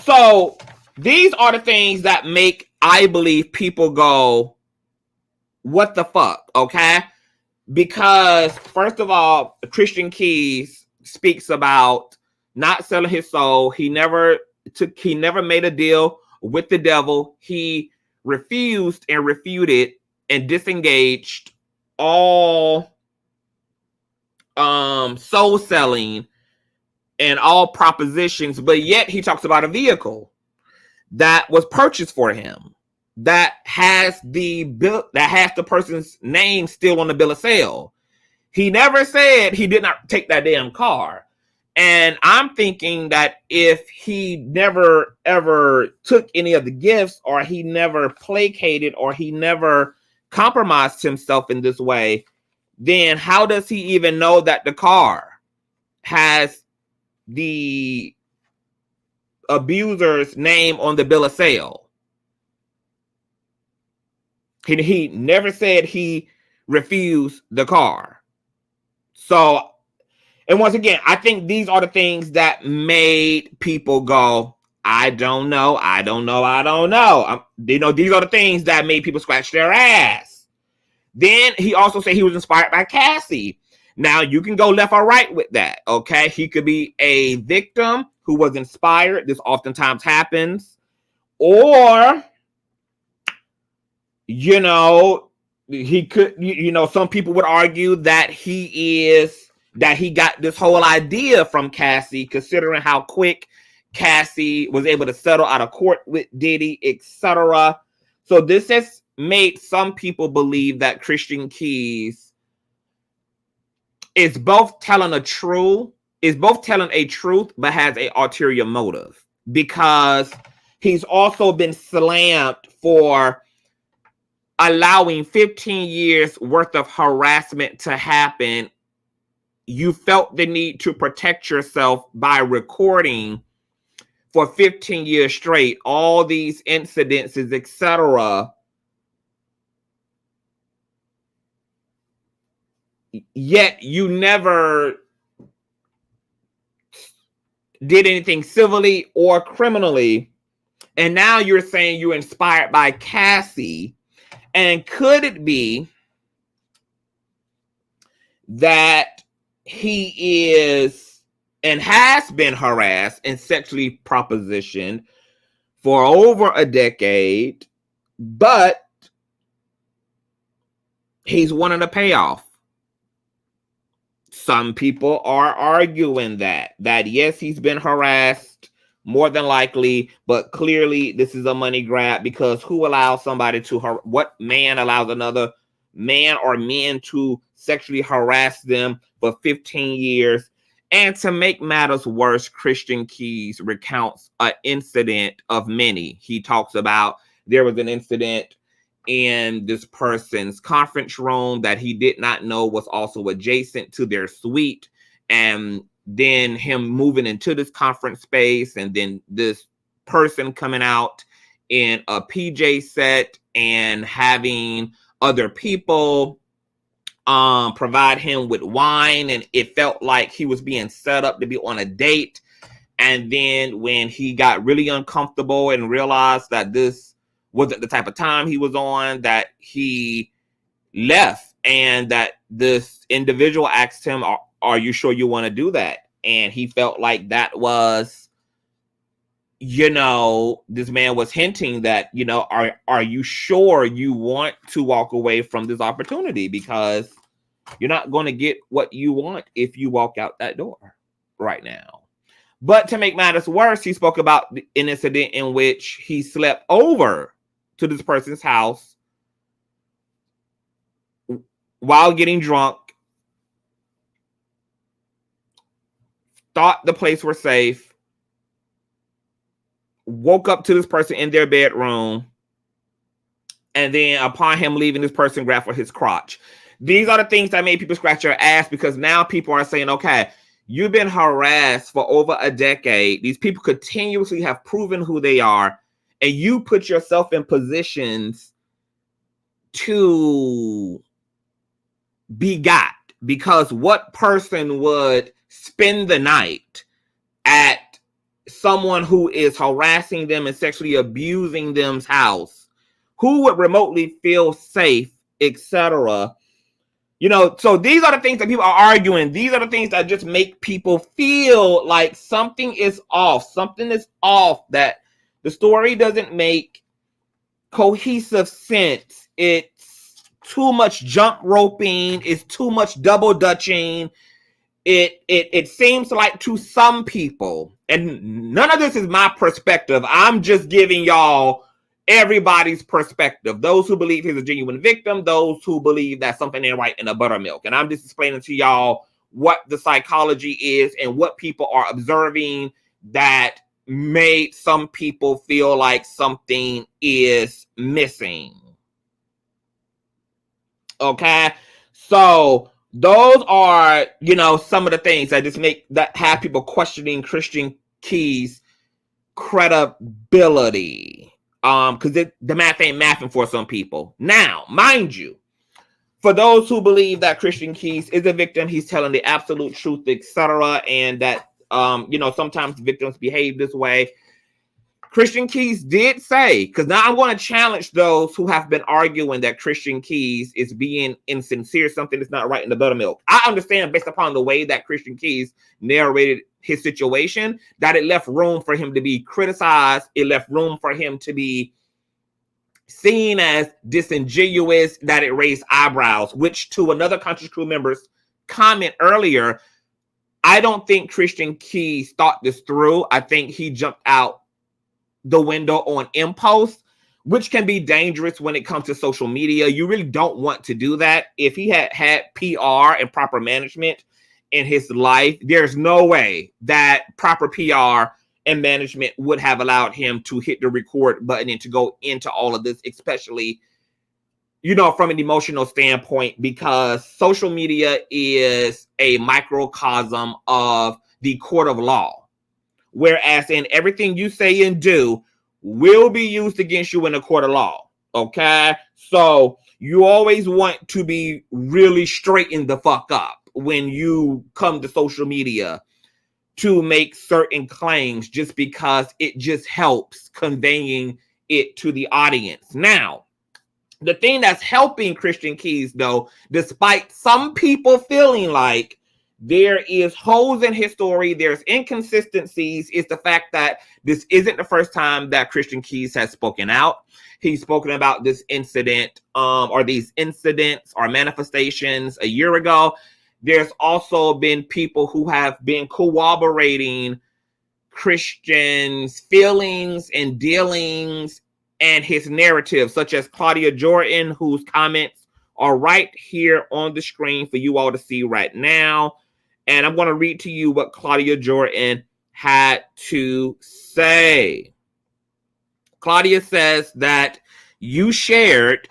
S1: So these are the things that make, I believe, people go, what the fuck? Okay. Because first of all, Christian Keys speaks about not selling his soul. He never made a deal with the devil. He refused and refuted and disengaged all soul selling and all propositions, but yet he talks about a vehicle that was purchased for him that has the person's name still on the bill of sale. He never said he did not take that damn car. And I'm thinking that if he never ever took any of the gifts, or he never placated, or he never compromised himself in this way, then how does he even know that the car has the abuser's name on the bill of sale? He never said he refused the car. So, and once again, I think these are the things that made people go, I don't know. These are the things that made people scratch their ass. Then he also said he was inspired by Cassie. Now, you can go left or right with that, okay? He could be a victim who was inspired. This oftentimes happens. Or, he could, some people would argue that he got this whole idea from Cassie, considering how quick Cassie was able to settle out of court with Diddy, etc. So this has made some people believe that Christian Keys is both telling a truth, but has an ulterior motive, because he's also been slammed for allowing 15 years worth of harassment to happen you felt the need to protect yourself by recording for 15 years straight all these incidences, etc. Yet you never did anything civilly or criminally. And now you're saying you're inspired by Cassie. And could it be that he is and has been harassed and sexually propositioned for over a decade, but he's wanting a payoff? Some people are arguing that yes, he's been harassed more than likely, but clearly this is a money grab, because who allows somebody to, what man allows another man or men to sexually harass them for 15 years? And to make matters worse, Christian Keys recounts an incident of many. He talks about there was an incident in this person's conference room that he did not know was also adjacent to their suite, and then him moving into this conference space, and then this person coming out in a PJ set and having other people provide him with wine, and it felt like he was being set up to be on a date. And then when he got really uncomfortable and realized that this wasn't the type of time he was on, that he left, and that this individual asked him, are you sure you want to do that? And he felt like that was, this man was hinting that, are you sure you want to walk away from this opportunity? Because you're not going to get what you want if you walk out that door right now. But to make matters worse, he spoke about an incident in which he slept over to this person's house while getting drunk, thought the place was safe, woke up to this person in their bedroom, and then upon him leaving, this person grabbed for his crotch. These are the things that made people scratch their ass, because now people are saying, okay, you've been harassed for over a decade. These people continuously have proven who they are, and you put yourself in positions to be got. Because what person would spend the night at someone who is harassing them and sexually abusing them's house? Who would remotely feel safe, etc.? So these are the things that people are arguing. These are the things that just make people feel like something is off. Something is off, that the story doesn't make cohesive sense. It's too much jump roping. It's too much double dutching. It seems like, to some people, and none of this is my perspective, I'm just giving y'all everybody's perspective. Those who believe he's a genuine victim, those who believe that something ain't right in the buttermilk. And I'm just explaining to y'all what the psychology is and what people are observing that made some people feel like something is missing. Okay? So those are, some of the things that just have people questioning Christian Keys' credibility. Because the math ain't mathing for some people. Now, mind you, for those who believe that Christian Keys is a victim, he's telling the absolute truth, etc., and that sometimes victims behave this way. Christian Keys did say, because now I'm going to challenge those who have been arguing that Christian Keys is being insincere, something that's not right in the buttermilk. I understand, based upon the way that Christian Keys narrated his situation, that it left room for him to be criticized. It left room for him to be seen as disingenuous, that it raised eyebrows, which, to another Conscious Crew member's comment earlier, I don't think Christian Keys thought this through. I think he jumped out the window on impulse, which can be dangerous when it comes to social media. You really don't want to do that. If he had PR and proper management in his life, there's no way that proper PR and management would have allowed him to hit the record button and to go into all of this, especially, from an emotional standpoint, because social media is a microcosm of the court of law. Whereas in everything you say and do will be used against you in the court of law. Okay? So you always want to be really straightened the fuck up when you come to social media to make certain claims, just because it just helps conveying it to the audience. Now, the thing that's helping Christian Keys, though, despite some people feeling like there is holes in his story, there's inconsistencies, is the fact that this isn't the first time that Christian Keys has spoken out. He's spoken about this incident, or these incidents or manifestations a year ago. There's also been people who have been corroborating Christian's feelings and dealings and his narrative, such as Claudia Jordan, whose comments are right here on the screen for you all to see right now. And I'm going to read to you what Claudia Jordan had to say. Claudia says that you shared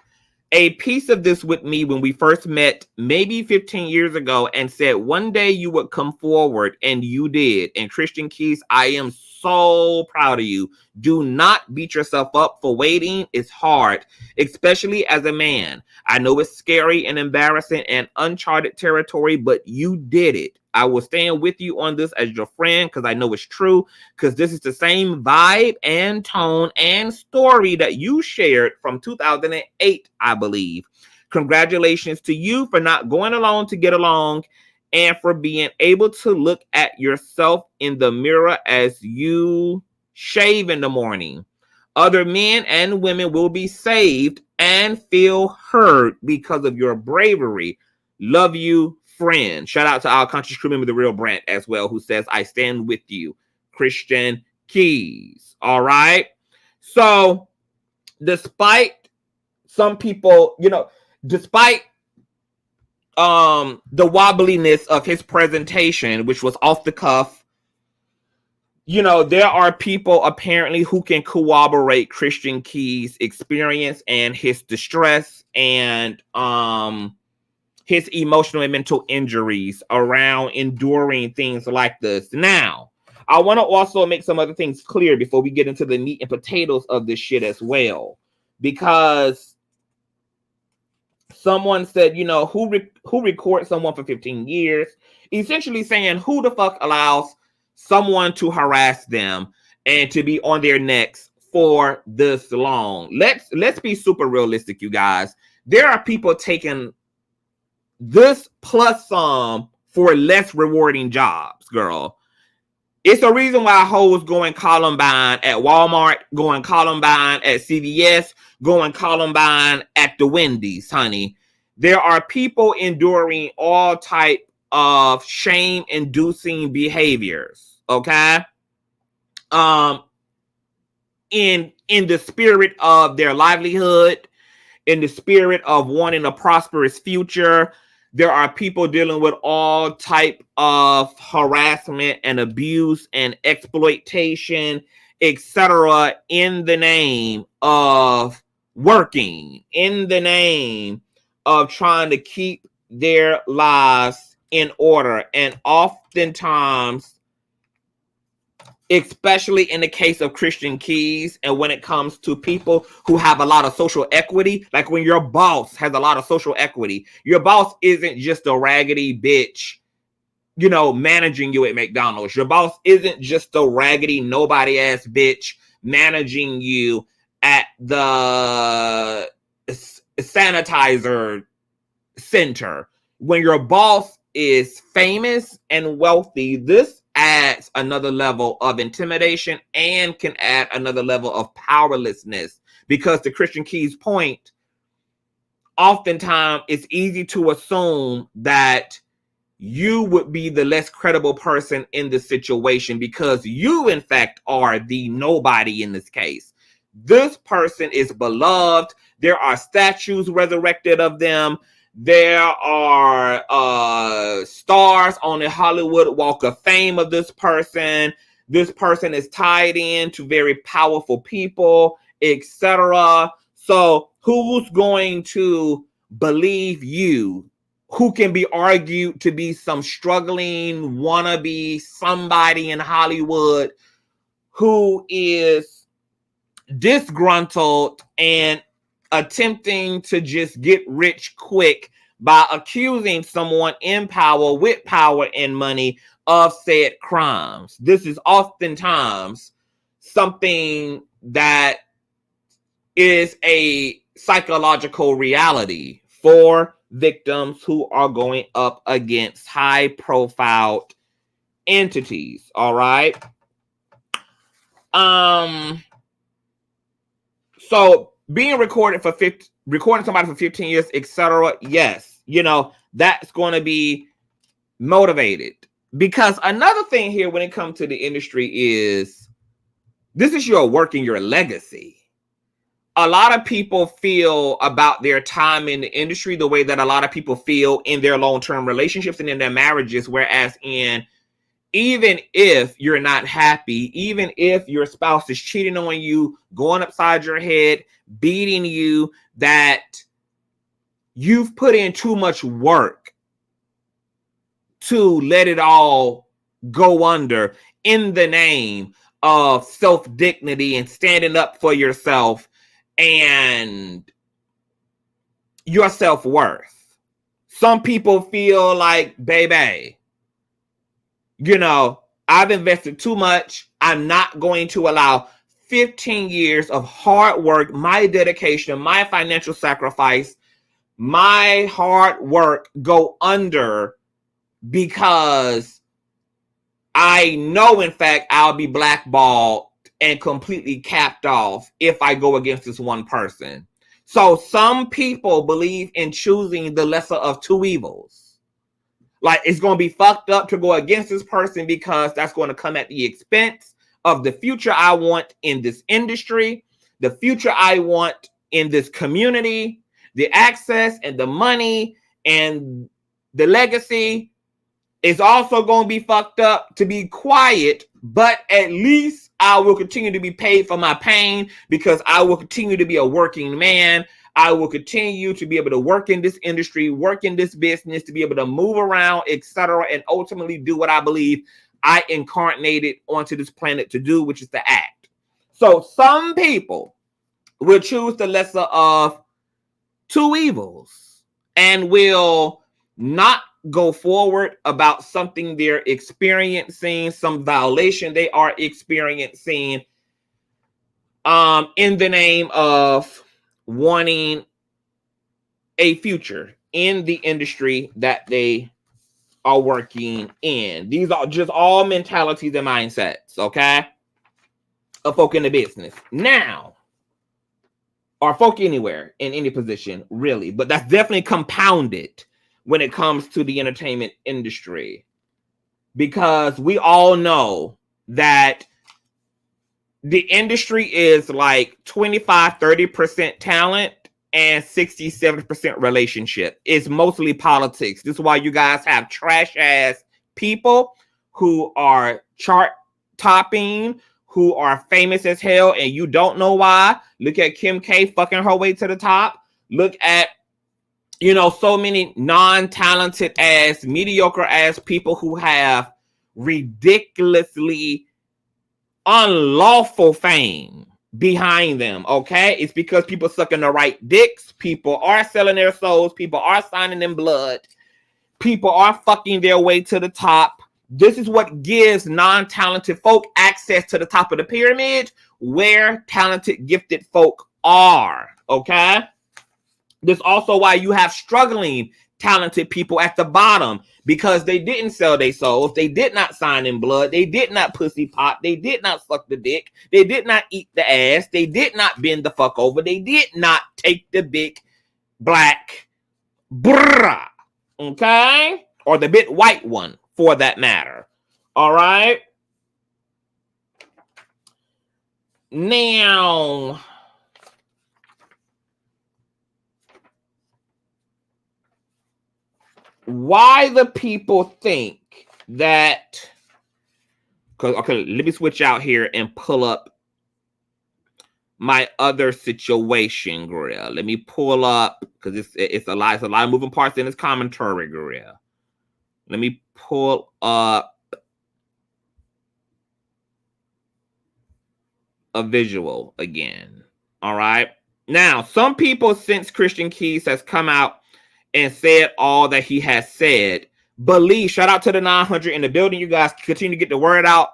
S1: a piece of this with me when we first met maybe 15 years ago and said one day you would come forward, and you did. And Christian Keys, I am so proud of you. Do not beat yourself up for waiting. It's hard, especially as a man. I know it's scary and embarrassing and uncharted territory, but you did it. I will stand with you on this as your friend, because I know it's true, because this is the same vibe and tone and story that you shared from 2008, I believe. Congratulations to you for not going alone to get along, and for being able to look at yourself in the mirror as you shave in the morning. Other men and women will be saved and feel heard because of your bravery. Love you, friend. Shout out to our conscious crew member, the real Brant, as well, who says, I stand with you, Christian Keys. All right. So despite some people, despite the wobbliness of his presentation, which was off the cuff, there are people apparently who can corroborate Christian Keys' experience and his distress and his emotional and mental injuries around enduring things like this. Now, I want to also make some other things clear before we get into the meat and potatoes of this shit as well, because someone said, who records someone for 15 years, essentially saying, who the fuck allows someone to harass them and to be on their necks for this long? Let's be super realistic, you guys. There are people taking this plus some for less rewarding jobs, girl. It's the reason why hoes going Columbine at Walmart, going Columbine at CVS, going Columbine at the Wendy's, honey. There are people enduring all type of shame-inducing behaviors, okay? In the spirit of their livelihood, in the spirit of wanting a prosperous future. There are people dealing with all type of harassment and abuse and exploitation, etc., in the name of working, in the name of trying to keep their lives in order. And oftentimes, especially in the case of Christian Keys, and when it comes to people who have a lot of social equity, like when your boss has a lot of social equity, your boss isn't just a raggedy bitch, managing you at McDonald's. Your boss isn't just a raggedy nobody ass bitch managing you at the sanitizer center. When your boss is famous and wealthy, this adds another level of intimidation and can add another level of powerlessness, because to Christian Keys' point, oftentimes it's easy to assume that you would be the less credible person in this situation because you, in fact, are the nobody in this case. This person is beloved. There are statues resurrected of them. There are stars on the Hollywood Walk of Fame of this person. This person is tied in to very powerful people, etc. So Who's going to believe you? Who can be argued to be some struggling wannabe somebody in Hollywood who is disgruntled and attempting to just get rich quick by accusing someone in power with power and money of said crimes. This is oftentimes something that is a psychological reality for victims who are going up against high profile entities. All right. So being recorded for recording somebody for 15 years, etc. Yes, you know, that's going to be motivated. Because another thing here when it comes to the industry is this is your work and your legacy. A lot of people feel about their time in the industry the way that a lot of people feel in their long-term relationships and in their marriages, whereas even if you're not happy, even if your spouse is cheating on you, going upside your head, beating you, that you've put in too much work to let it all go under in the name of self-dignity and standing up for yourself and your self-worth. Some people feel like, baby, you know, I've invested too much. I'm not going to allow 15 years of hard work, my dedication, my financial sacrifice, my hard work go under because I know, in fact, I'll be blackballed and completely capped off if I go against this one person. So some people believe in choosing the lesser of two evils. Like, it's going to be fucked up to go against this person because that's going to come at the expense of the future I want in this industry, the future I want in this community, the access and the money and the legacy is also going to be fucked up to be quiet, but at least I will continue to be paid for my pain because I will continue to be a working man. I will continue to be able to work in this industry, work in this business, to be able to move around, etc., and ultimately do what I believe I incarnated onto this planet to do, which is to act. So some people will choose the lesser of two evils and will not go forward about something they're experiencing, some violation they are experiencing, in the name of wanting a future in the industry that they are working in. These are just all mentalities and mindsets, okay, of folk in the business. Now, or folk anywhere in any position, really, but that's definitely compounded when it comes to the entertainment industry, because we all know that the industry is like 25-30% talent and 60-70% relationship. It's mostly politics. This is why you guys have trash ass people who are chart topping, who are famous as hell, and you don't know why. Look at Kim K fucking her way to the top. Look at, you know, so many non-talented ass, mediocre ass people who have ridiculously unlawful fame behind them, okay? It's because people sucking the right dicks, people are selling their souls, people are signing in blood, people are fucking their way to the top. This is what gives non-talented folk access to the top of the pyramid where talented, gifted folk are, okay? This is also why you have struggling, talented people at the bottom, because they didn't sell their souls, they did not sign in blood, they did not pussy pop, they did not suck the dick, they did not eat the ass, they did not bend the fuck over, they did not take the big black brrrah, okay? Or the big white one, for that matter. All right? Now, why the people think that, because, okay, let me switch out here and pull up my other situation, Gorilla. Let me pull up, because it's a lot of moving parts in this commentary, Gorilla. Let me pull up a visual again. All right. Now, some people, since Christian Keys has come out and said all that he has said, believe, shout out to the 900 in the building. You guys continue to get the word out.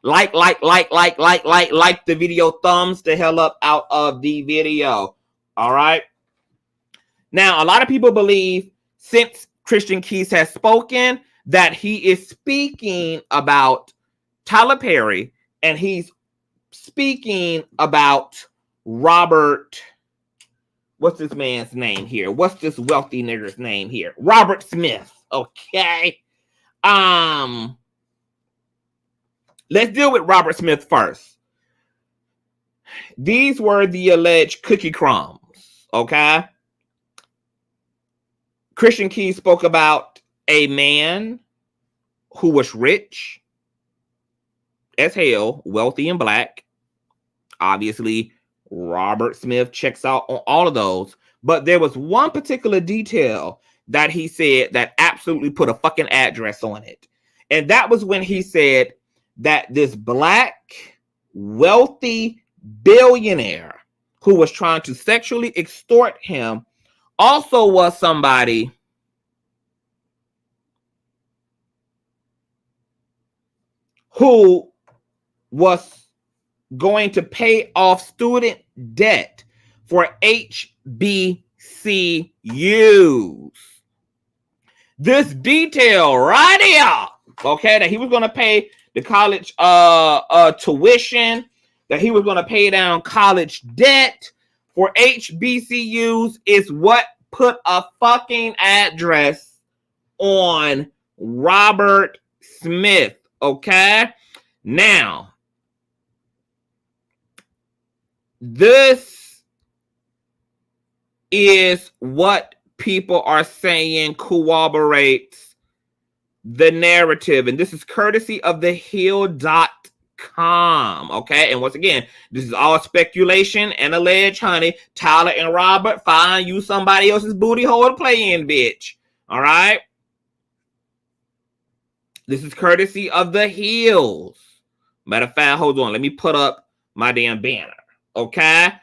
S1: Like the video. Thumbs the hell up out of the video. All right. Now, a lot of people believe, since Christian Keys has spoken, that he is speaking about Tyler Perry, and he's speaking about Robert. What's this man's name here? What's this wealthy nigger's name here? Robert Smith. Okay. Let's deal with Robert Smith first. These were the alleged cookie crumbs. Okay. Christian Keys spoke about a man who was rich as hell, wealthy and black. Obviously, Robert Smith checks out on all of those. But there was one particular detail that he said that absolutely put a fucking address on it. And that was when he said that this black, wealthy billionaire who was trying to sexually extort him also was somebody who was going to pay off student debt for HBCUs. This detail right here, okay, that he was going to pay the college tuition, that he was going to pay down college debt for HBCUs, is what put a fucking address on Robert Smith, okay? Now, this is what people are saying corroborates the narrative, and this is courtesy of the Hill.com, okay? And once again, this is all speculation and alleged, honey. Tyler and Robert, find you somebody else's booty hole to play in, bitch. All right? This is courtesy of the Hills. Matter of fact, hold on. Let me put up my damn banner, okay?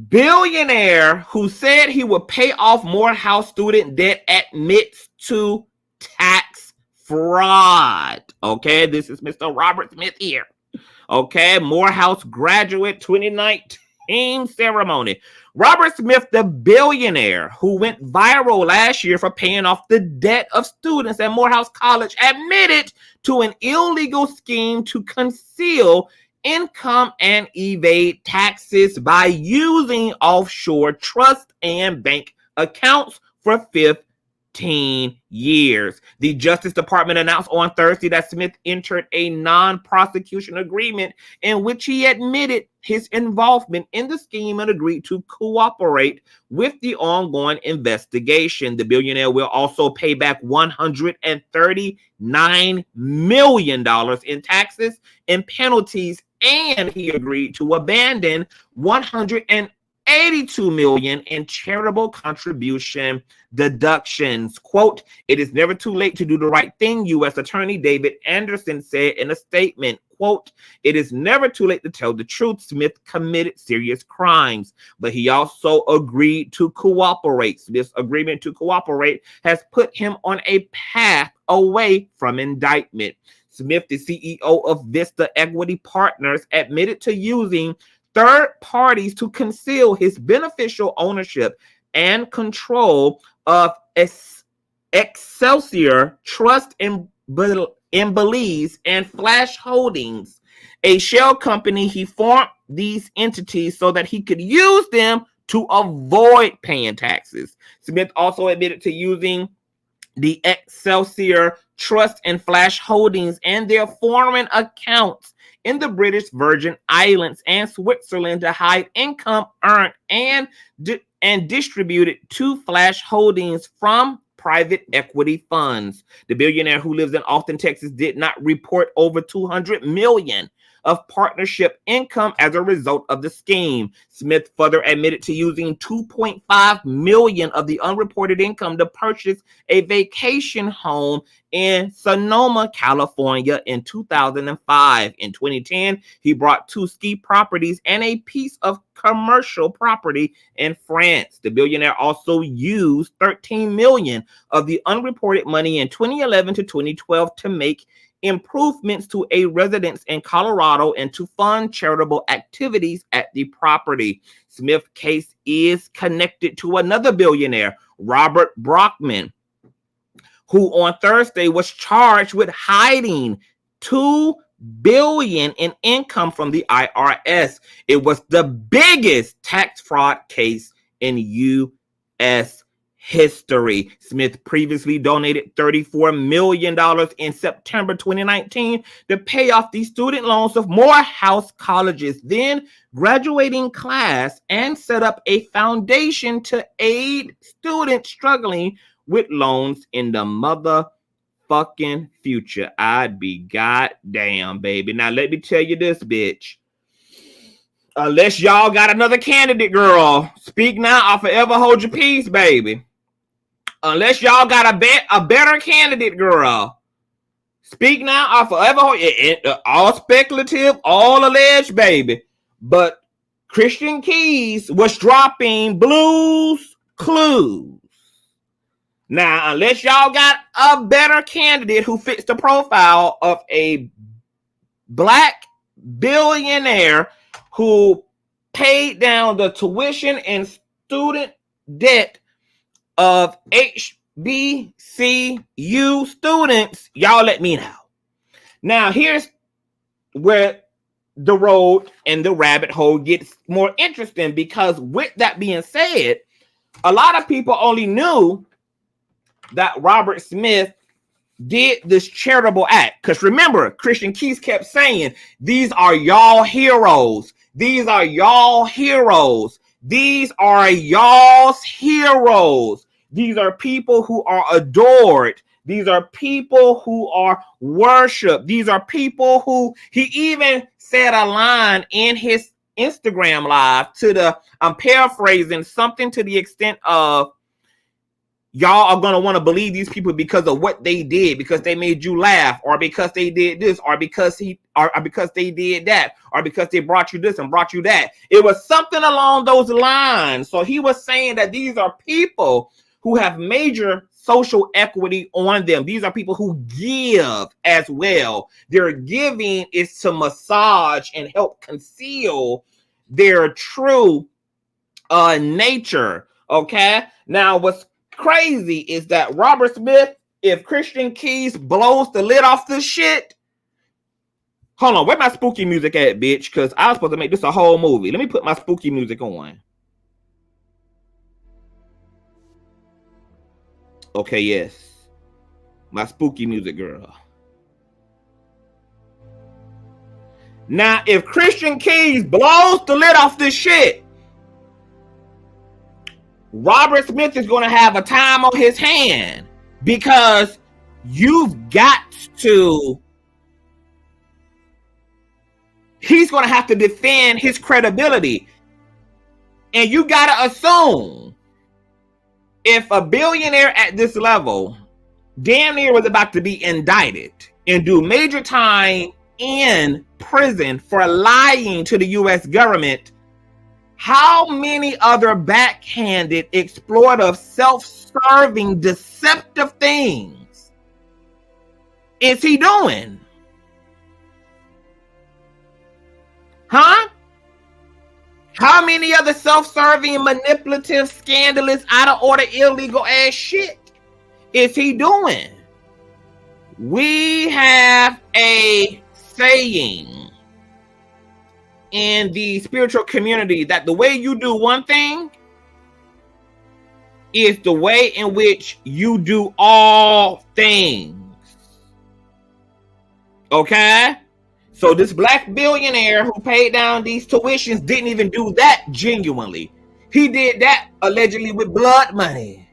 S1: Billionaire who said he would pay off Morehouse student debt admits to tax fraud. Okay, this is Mr. Robert Smith here. Okay, Morehouse graduate 2019 ceremony. Robert Smith, the billionaire who went viral last year for paying off the debt of students at Morehouse College, admitted to an illegal scheme to conceal income and evade taxes by using offshore trust and bank accounts for 15 years. The Justice Department announced on Thursday that Smith entered a non-prosecution agreement in which he admitted his involvement in the scheme and agreed to cooperate with the ongoing investigation. The billionaire will also pay back $139 million in taxes and penalties, and he agreed to abandon $182 million in charitable contribution deductions. Quote, "It is never too late to do the right thing," U.S. Attorney David Anderson said in a statement. Quote, "It is never too late to tell the truth. Smith committed serious crimes, but he also agreed to cooperate. This agreement to cooperate has put him on a path away from indictment." Smith, the CEO of Vista Equity Partners, admitted to using third parties to conceal his beneficial ownership and control of Excelsior Trust in Belize and Flash Holdings, a shell company. He formed these entities so that he could use them to avoid paying taxes. Smith also admitted to using the Excelsior Trust and Flash Holdings and their foreign accounts in the British Virgin Islands and Switzerland to hide income earned and distributed to Flash Holdings from private equity funds. The billionaire who lives in Austin, Texas, did not report over $200 million of partnership income as a result of the scheme. Smith further admitted to using $2.5 million of the unreported income to purchase a vacation home in Sonoma, California in 2005. In 2010, he bought 2 ski properties and a piece of commercial property in France. The billionaire also used $13 million of the unreported money in 2011 to 2012 to make improvements to a residence in Colorado and to fund charitable activities at the property. Smith's case is connected to another billionaire, Robert Brockman, who on Thursday was charged with hiding $2 billion in income from the IRS. It was the biggest tax fraud case in U.S. history. Smith previously donated $34 million in September 2019 to pay off the student loans of Morehouse College's then graduating class and set up a foundation to aid students struggling with loans in the motherfucking future. I'd be goddamn, baby. Now, let me tell you this, bitch. Unless y'all got another candidate, girl, speak now or forever hold your peace, baby. Unless y'all got a better candidate, girl, speak now or forever hold it. All speculative, all alleged, baby. But Christian Keys was dropping Blue's Clues. Now, unless y'all got a better candidate who fits the profile of a black billionaire who paid down the tuition and student debt of HBCU students, y'all let me know. Now, here's where the road and the rabbit hole gets more interesting, because with that being said, a lot of people only knew that Robert Smith did this charitable act. Because remember, Christian Keys kept saying, these are y'all heroes. These are y'all heroes. These are y'all's heroes. These are people who are adored. These are people who are worshiped. These are people who, he even said a line in his Instagram live to the, I'm paraphrasing, something to the extent of, y'all are going to want to believe these people because of what they did, because they made you laugh, or because they did this, or because because they did that, or because they brought you this and brought you that. It was something along those lines. So he was saying that these are people who have major social equity on them. These are people who give as well. Their giving is to massage and help conceal their true nature. Okay. Now, what's crazy is that Robert Smith, if Christian Keys blows the lid off this shit, hold on, where my spooky music at, bitch? Because I was supposed to make this a whole movie. Let me put my spooky music on. Okay, yes, my spooky music, girl. Now, if Christian Keys blows the lid off this shit, Robert Smith is going to have a time on his hand, because you've got to, he's going to have to defend his credibility. And you got to assume, if a billionaire at this level damn near was about to be indicted and do major time in prison for lying to the U.S. government, how many other backhanded, exploitive, self-serving, deceptive things is he doing? Huh? How many other self-serving, manipulative, scandalous, out-of-order, illegal ass shit is he doing? We have a saying in the spiritual community that the way you do one thing is the way in which you do all things. Okay? So this black billionaire who paid down these tuitions didn't even do that genuinely. He did that allegedly with blood money.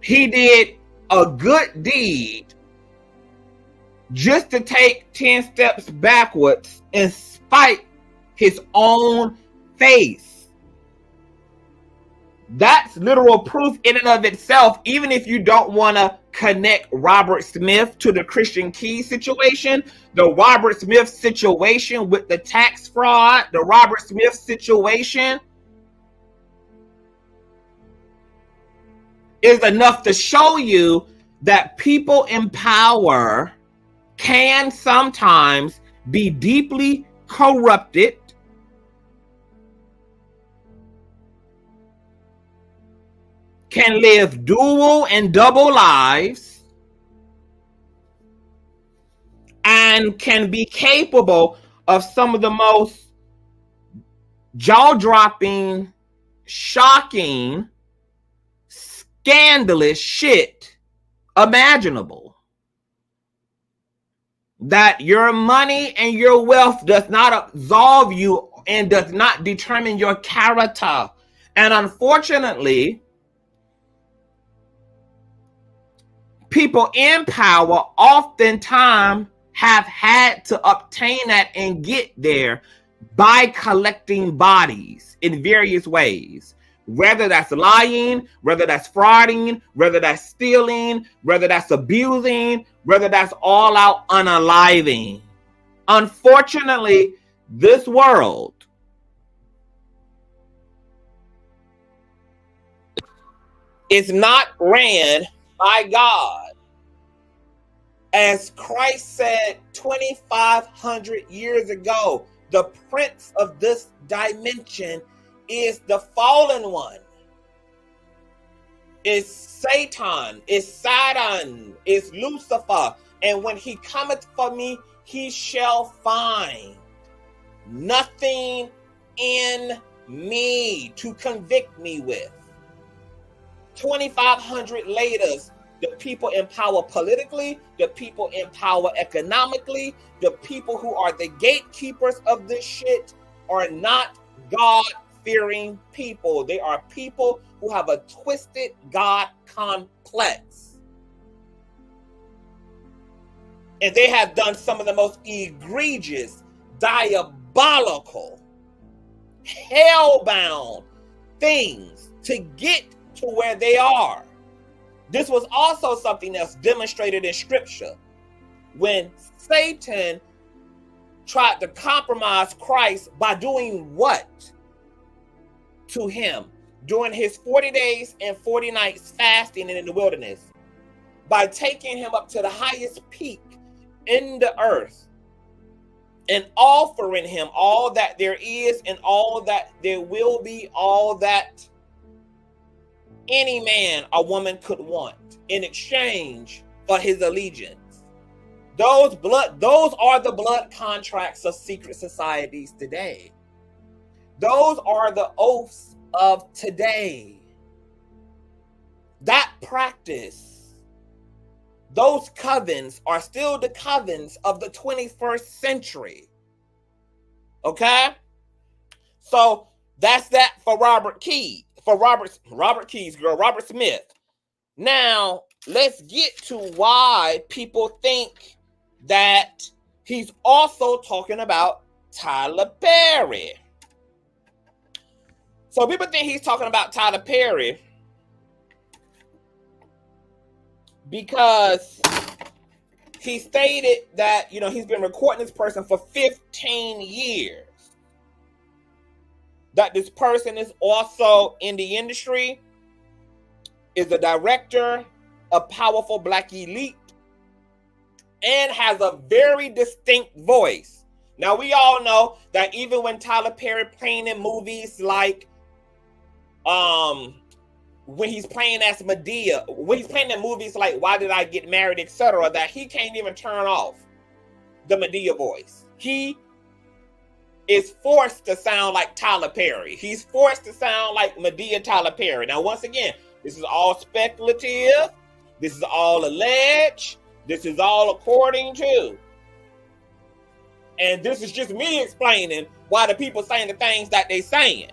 S1: He did a good deed just to take 10 steps backwards in spite his own face. That's literal proof in and of itself, even if you don't want to connect Robert Smith to the Christian Key situation, the Robert Smith situation with the tax fraud, the Robert Smith situation is enough to show you that people in power can sometimes be deeply corrupted, can live dual and double lives, and can be capable of some of the most jaw-dropping, shocking, scandalous shit imaginable. That your money and your wealth does not absolve you and does not determine your character. And unfortunately, people in power oftentimes have had to obtain that and get there by collecting bodies in various ways. Whether that's lying, whether that's frauding, whether that's stealing, whether that's abusing, whether that's all out unaliving. Unfortunately, this world is not ran by God. As Christ said 2,500 years ago, the prince of this dimension is the fallen one. Is Satan, is Satan, is Lucifer. And when he cometh for me, he shall find nothing in me to convict me with. 2,500 later, the people in power politically, the people in power economically, the people who are the gatekeepers of this shit are not God-fearing people. They are people who have a twisted God complex. And they have done some of the most egregious, diabolical, hell-bound things to get to where they are. This was also something that's demonstrated in scripture. When Satan tried to compromise Christ by doing what to him? During his 40 days and 40 nights fasting in the wilderness, by taking him up to the highest peak in the earth and offering him all that there is and all that there will be, all that any man or woman could want in exchange for his allegiance. Those are the blood contracts of secret societies today. Those are the oaths of today. That practice, those covens are still the covens of the 21st century. Okay? So that's that for Robert Smith. Now, let's get to why people think that he's also talking about Tyler Perry. So people think he's talking about Tyler Perry because he stated that, he's been recording this person for 15 years. That this person is also in the industry, is a director, a powerful black elite, and has a very distinct voice. Now, we all know that even when Tyler Perry playing in movies like, when he's playing as Medea, when he's playing in movies like Why Did I Get Married, etc., that he can't even turn off the Medea voice. He is forced to sound like Tyler Perry. He's forced to sound like Medea Tyler Perry. Now, once again, this is all speculative. This is all alleged. This is all according to. And this is just me explaining why the people saying the things that they saying.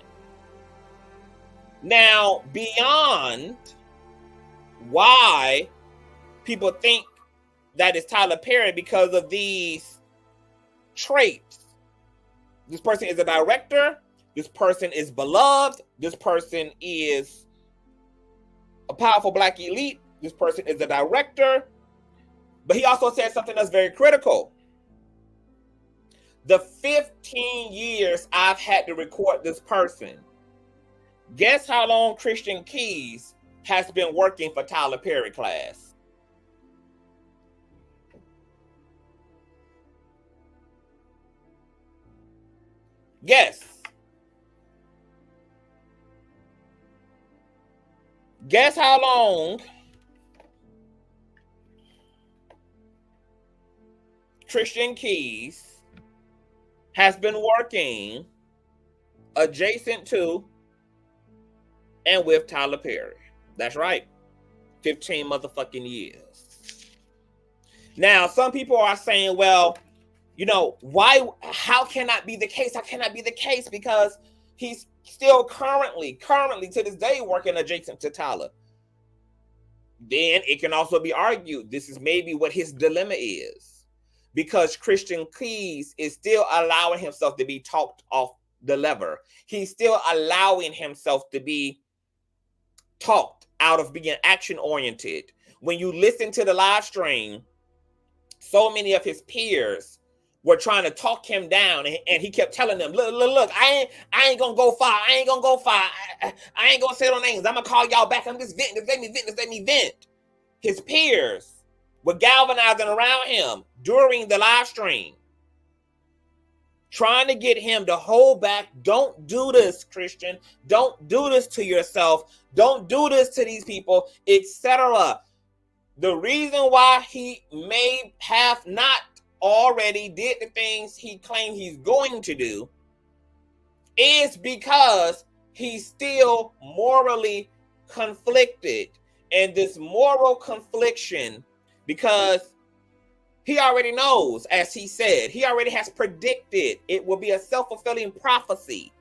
S1: Now, beyond why people think, that is Tyler Perry because of these traits. This person is a director. This person is beloved. This person is a powerful black elite. This person is a director. But he also said something that's very critical. The 15 years I've had to record this person. Guess how long Christian Keys has been working for Tyler Perry class? Guess. Guess how long Christian Keys has been working adjacent to and with Tyler Perry. That's right. 15 motherfucking years. Now, some people are saying, well, you know, how can that be the case? How can that be the case? Because he's still currently to this day working adjacent to Tyler. Then it can also be argued this is maybe what his dilemma is, because Christian Keys is still allowing himself to be talked off the lever. He's still allowing himself to be talked out of being action oriented. When you listen to the live stream, so many of his peers were trying to talk him down, and he kept telling them, look, I ain't gonna go far. I ain't gonna go far. I ain't gonna say no names. I'm gonna call y'all back. I'm just venting. Let me vent. His peers were galvanizing around him during the live stream, trying to get him to hold back. Don't do this, Christian. Don't do this to yourself. Don't do this to these people, etc. The reason why he may have not already did the things he claimed he's going to do is because he's still morally conflicted. And this moral confliction, because he already knows, as he said, he already has predicted it will be a self-fulfilling prophecy.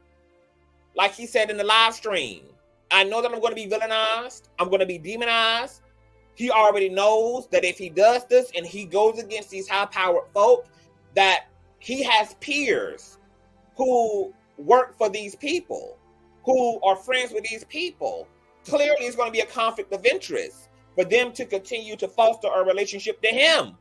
S1: Like he said in the live stream, I know that I'm going to be villainized. I'm going to be demonized. He already knows that if he does this and he goes against these high-powered folk, that he has peers who work for these people, who are friends with these people. Clearly, it's going to be a conflict of interest for them to continue to foster a relationship to him,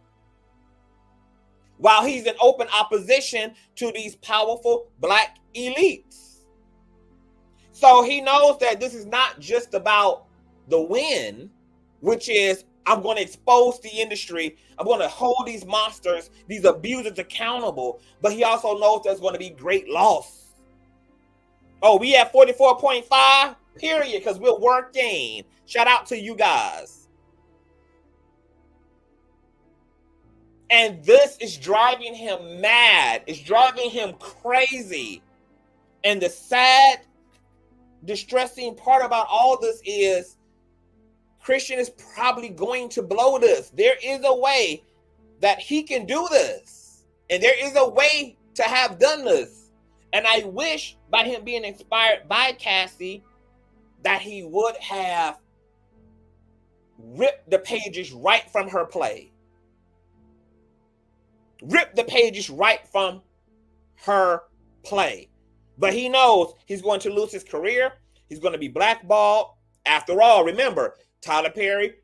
S1: while he's in open opposition to these powerful black elites. So he knows that this is not just about the win, which is, I'm going to expose the industry. I'm going to hold these monsters, these abusers accountable. But he also knows there's going to be great loss. Oh, we have 44.5, period, because we're working. Shout out to you guys. And this is driving him mad. It's driving him crazy. And the sad, distressing part about all this is Christian is probably going to blow this. There is a way that he can do this. And there is a way to have done this. And I wish, by him being inspired by Cassie, that he would have ripped the pages right from her play. Rip the pages right from her play. But he knows he's going to lose his career. He's going to be blackballed. After all, remember, Tyler Perry,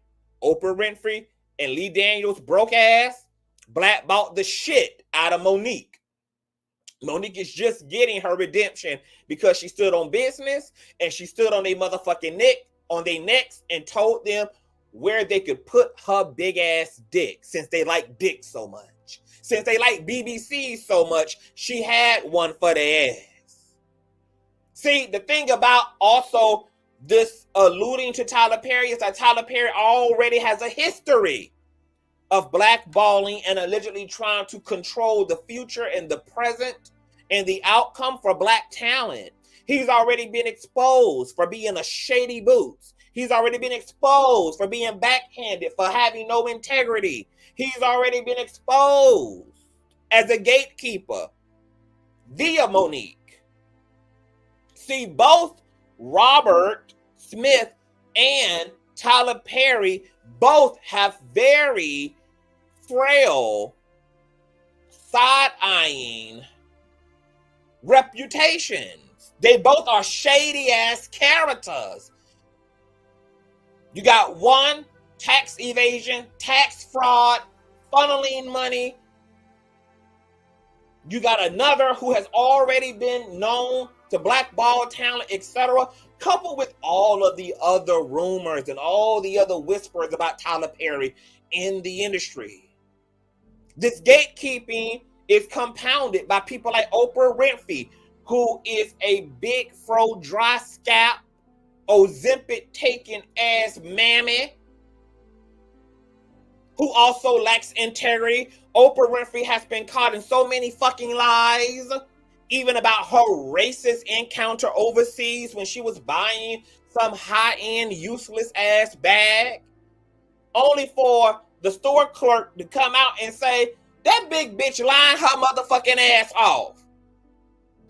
S1: Oprah Winfrey, and Lee Daniels' broke ass blackballed the shit out of Monique. Monique is just getting her redemption because she stood on business and she stood on their motherfucking necks and told them where they could put her big ass dick, since they like dick so much. Since they like BBC so much, she had one for their ass. See, the thing about also this alluding to Tyler Perry is that Tyler Perry already has a history of blackballing and allegedly trying to control the future and the present and the outcome for black talent. He's already been exposed for being a shady boots. He's already been exposed for being backhanded, for having no integrity. He's already been exposed as a gatekeeper via Monique. See, both Robert Smith and Tyler Perry both have very frail, side-eyeing reputations. They both are shady-ass characters. You got one, tax evasion, tax fraud, funneling money. You got another who has already been known to blackball talent, etc., coupled with all of the other rumors and all the other whispers about Tyler Perry in the industry. This gatekeeping is compounded by people like Oprah Winfrey, who is a big fro dry scalp, Ozempic taking ass mammy, who also lacks integrity. Oprah Winfrey has been caught in so many fucking lies, even about her racist encounter overseas when she was buying some high-end useless ass bag, only for the store clerk to come out and say, that big bitch lying her motherfucking ass off.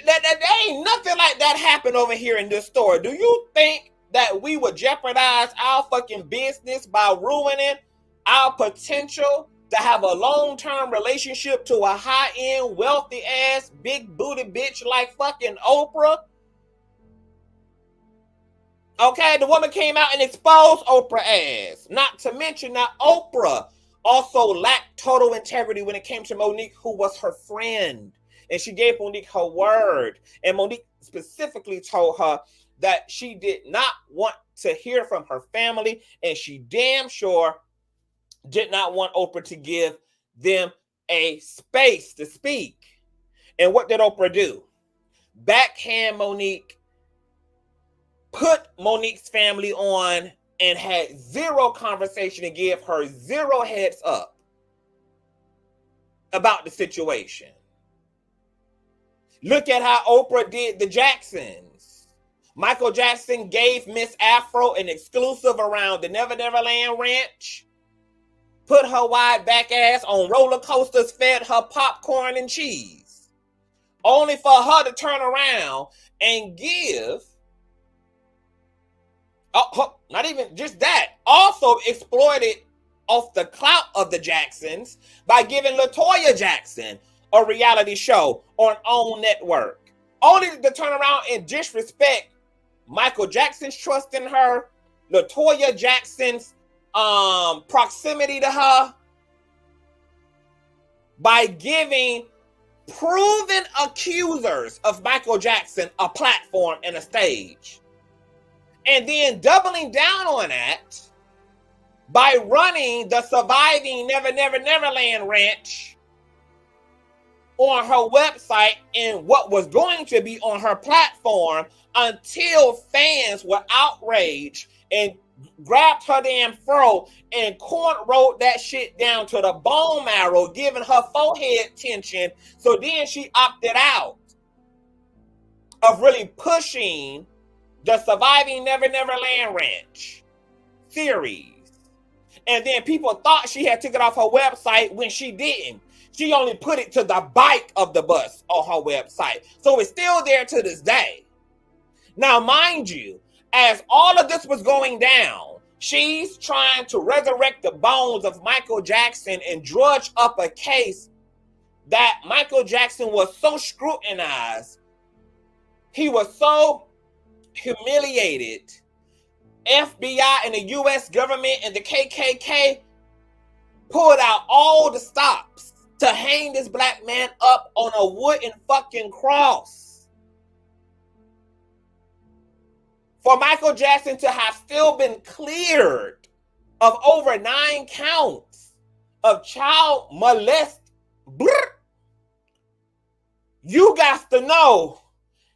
S1: There ain't nothing like that happen over here in this store. Do you think that we would jeopardize our fucking business by ruining our potential to have a long-term relationship to a high-end, wealthy-ass, big booty bitch like fucking Oprah? Okay, the woman came out and exposed Oprah ass. Not to mention that Oprah also lacked total integrity when it came to Monique, who was her friend. And she gave Monique her word. And Monique specifically told her that she did not want to hear from her family, and she damn sure did not want Oprah to give them a space to speak. And what did Oprah do? Backhand Monique, put Monique's family on, and had zero conversation and gave her zero heads up about the situation. Look at how Oprah did the Jacksons. Michael Jackson gave Miss Afro an exclusive around the Never Never Land Ranch, put her wide back ass on roller coasters, fed her popcorn and cheese, only for her to turn around and give, not even just that, also exploited off the clout of the Jacksons by giving LaToya Jackson a reality show on OWN network, only to turn around and disrespect Michael Jackson's trust in her, LaToya Jackson's proximity to her, by giving proven accusers of Michael Jackson a platform and a stage, and then doubling down on that by running the surviving Never Never Neverland Ranch on her website and what was going to be on her platform, until fans were outraged and grabbed her damn fro and cornrowed that shit down to the bone marrow, giving her forehead tension. So then she opted out of really pushing the surviving Never Never Land Ranch series. And then people thought she had took it off her website when she didn't. She only put it to the bike of the bus on her website. So it's still there to this day. Now, mind you, as all of this was going down, she's trying to resurrect the bones of Michael Jackson and drudge up a case that Michael Jackson was so scrutinized. He was so humiliated. FBI and the U.S. government and the KKK pulled out all the stops to hang this black man up on a wooden fucking cross. For Michael Jackson to have still been cleared of over 9 counts of child molest, you got to know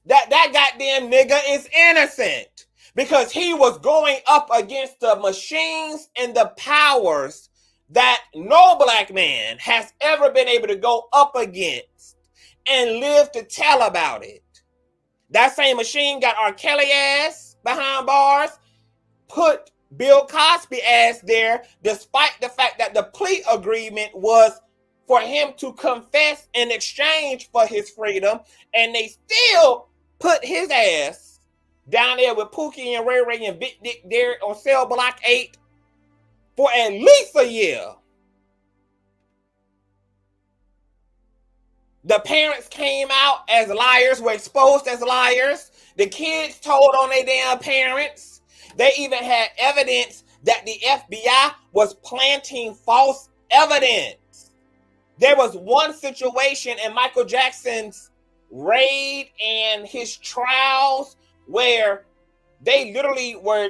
S1: that goddamn nigga is innocent, because he was going up against the machines and the powers that no black man has ever been able to go up against and live to tell about it. That same machine got R. Kelly ass behind bars, put Bill Cosby ass there, despite the fact that the plea agreement was for him to confess in exchange for his freedom, and they still put his ass down there with Pookie and Ray Ray and Big Dick Derek on cell block 8 for at least a year. The parents came out as liars, were exposed as liars. The kids told on their damn parents. They even had evidence that the FBI was planting false evidence. There was one situation in Michael Jackson's raid and his trials where they literally were,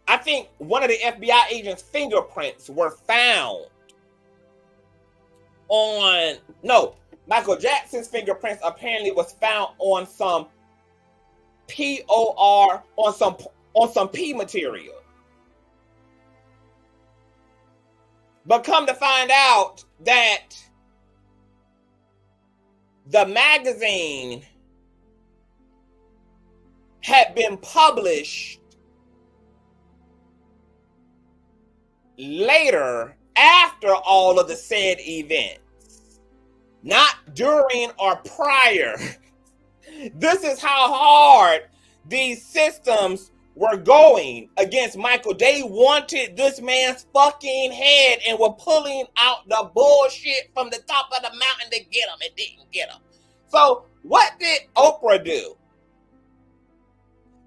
S1: I think one of the FBI agents' fingerprints were found on, no, Michael Jackson's fingerprints apparently was found on some POR, on some P material. But come to find out that the magazine had been published later after all of the said events, not during or prior. This is how hard these systems were going against Michael. They wanted this man's fucking head and were pulling out the bullshit from the top of the mountain to get him. It didn't get him. So what did Oprah do?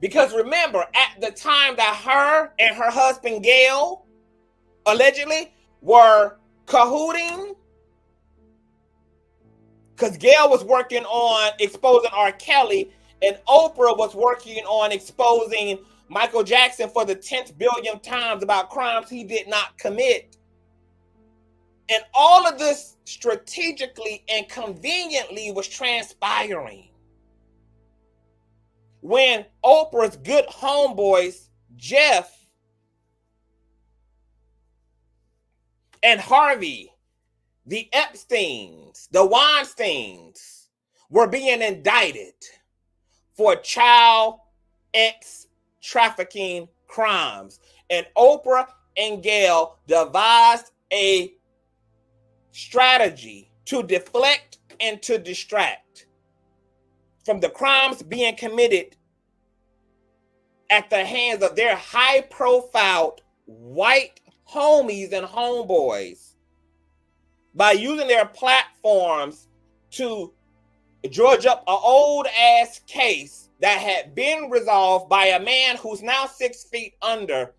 S1: Because remember, at the time that her and her husband Gail allegedly were cahooting, because Gail was working on exposing R. Kelly and Oprah was working on exposing Michael Jackson for the 10th billionth times about crimes he did not commit. And all of this strategically and conveniently was transpiring when Oprah's good homeboys, Jeff and Harvey, the Epsteins, the Weinsteins, were being indicted for child sex trafficking crimes. And Oprah and Gail devised a strategy to deflect and to distract from the crimes being committed at the hands of their high-profile white homies and homeboys by using their platforms to drudge up an old-ass case that had been resolved by a man who's now 6 feet under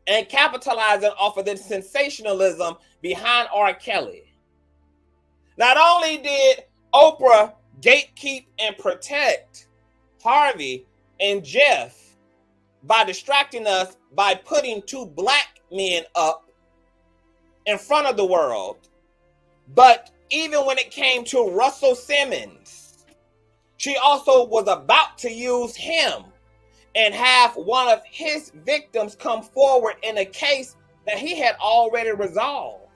S1: and capitalizing off of the sensationalism behind R. Kelly. Not only did Oprah gatekeep and protect Harvey and Jeff by distracting us by putting two black men up in front of the world, but even when it came to Russell Simmons, she also was about to use him and have one of his victims come forward in a case that he had already resolved.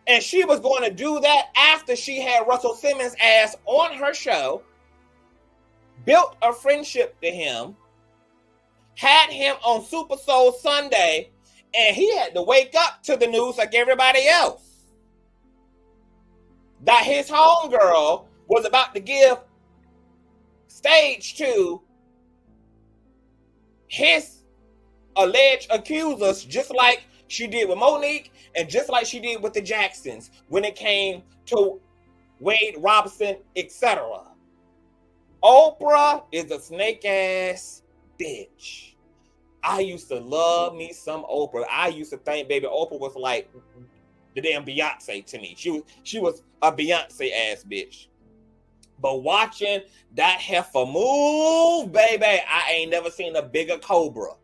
S1: And she was going to do that after she had Russell Simmons' ass on her show, built a friendship to him, had him on Super Soul Sunday, and he had to wake up to the news like everybody else that his homegirl was about to give stage to his alleged accusers, just like she did with Monique and just like she did with the Jacksons when it came to Wade Robson, etc. Oprah is a snake ass bitch. I used to love me some Oprah. I used to think, baby, Oprah was like the damn Beyonce to me. She was a Beyonce ass bitch. But watching that heifer move, baby, I ain't never seen a bigger cobra.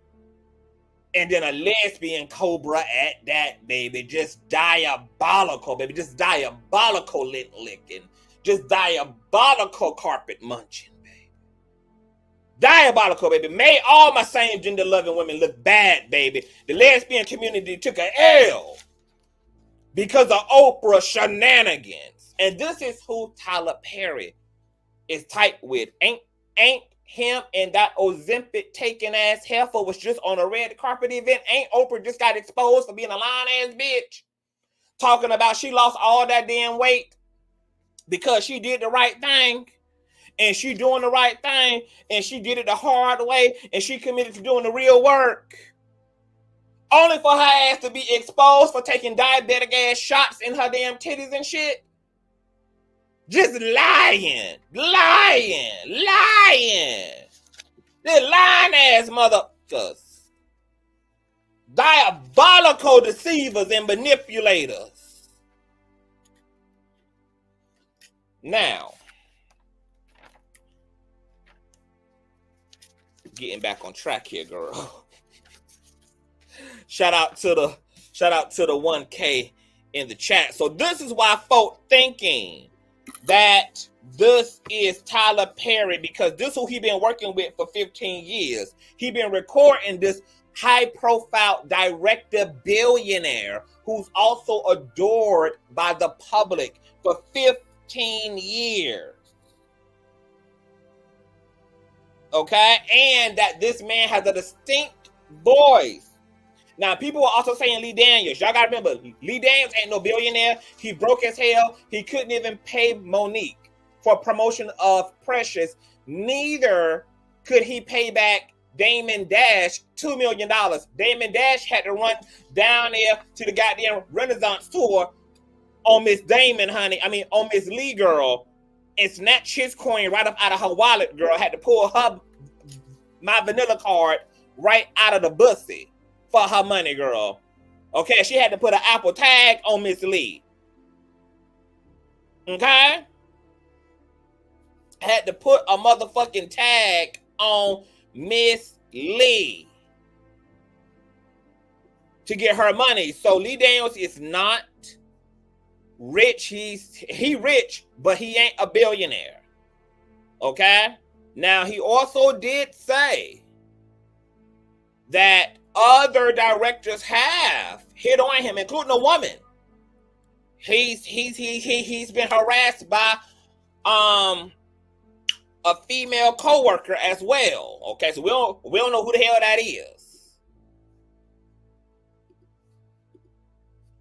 S1: And then a lesbian cobra at that, baby. Just diabolical, baby. Just diabolical lip licking. Just diabolical carpet munching, baby. Diabolical, baby. Made all my same gender loving women look bad, baby. The lesbian community took an L because of Oprah shenanigans. And this is who Tyler Perry is tight with. Ain't him and that Ozempic taking ass heifer was just on a red carpet event. Ain't Oprah just got exposed for being a lying ass bitch? Talking about she lost all that damn weight because she did the right thing. And she doing the right thing. And she did it the hard way. And she committed to doing the real work. only for her ass to be exposed for taking diabetic ass shots in her damn titties and shit. Just lying. They're lying ass motherfuckers. Diabolical deceivers and manipulators. Now, getting back on track here, girl. Shout out to the 1K in the chat. So this is why folk thinking that this is Tyler Perry, because this is who he been working with for 15 years. He been recording this high-profile director billionaire who's also adored by the public for 15 years. Okay? And that this man has a distinct voice. Now, people are also saying Lee Daniels. Y'all gotta remember, Lee Daniels ain't no billionaire. He broke as hell. He couldn't even pay Monique for promotion of Precious. Neither could he pay back Damon Dash $2 million. Damon Dash had to run down there to the goddamn Renaissance tour on Miss Damon, honey. I mean, on Miss Lee, girl, and snatch his coin right up out of her wallet, girl. Had to pull her My Vanilla card right out of the bussy for her money, girl. Okay, she had to put an Apple tag on Miss Lee. Okay? Had to put a motherfucking tag on Miss Lee to get her money. So Lee Daniels is not rich. He rich, but he ain't a billionaire. Okay? Now, he also did say that other directors have hit on him, including a woman. He's been harassed by a female co-worker as well. Okay, so we don't know who the hell that is.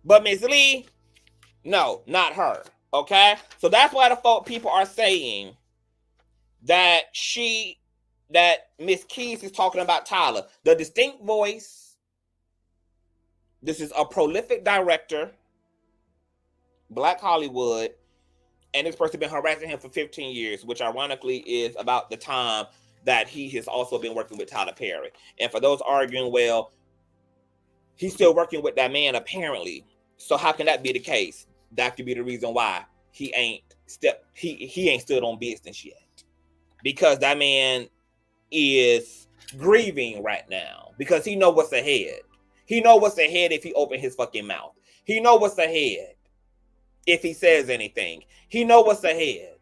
S1: But Miss Lee, no, not her. Okay, so that's why the people are saying that Miss Keys is talking about Tyler. The distinct voice. This is a prolific director, Black Hollywood, and this person been harassing him for 15 years, which ironically is about the time that he has also been working with Tyler Perry. And for those arguing, well, he's still working with that man apparently. So how can that be the case? That could be the reason why he ain't stood on business yet. Because that man is grieving right now because he know what's ahead. He know what's ahead if he open his fucking mouth. He know what's ahead if he says anything. He know what's ahead.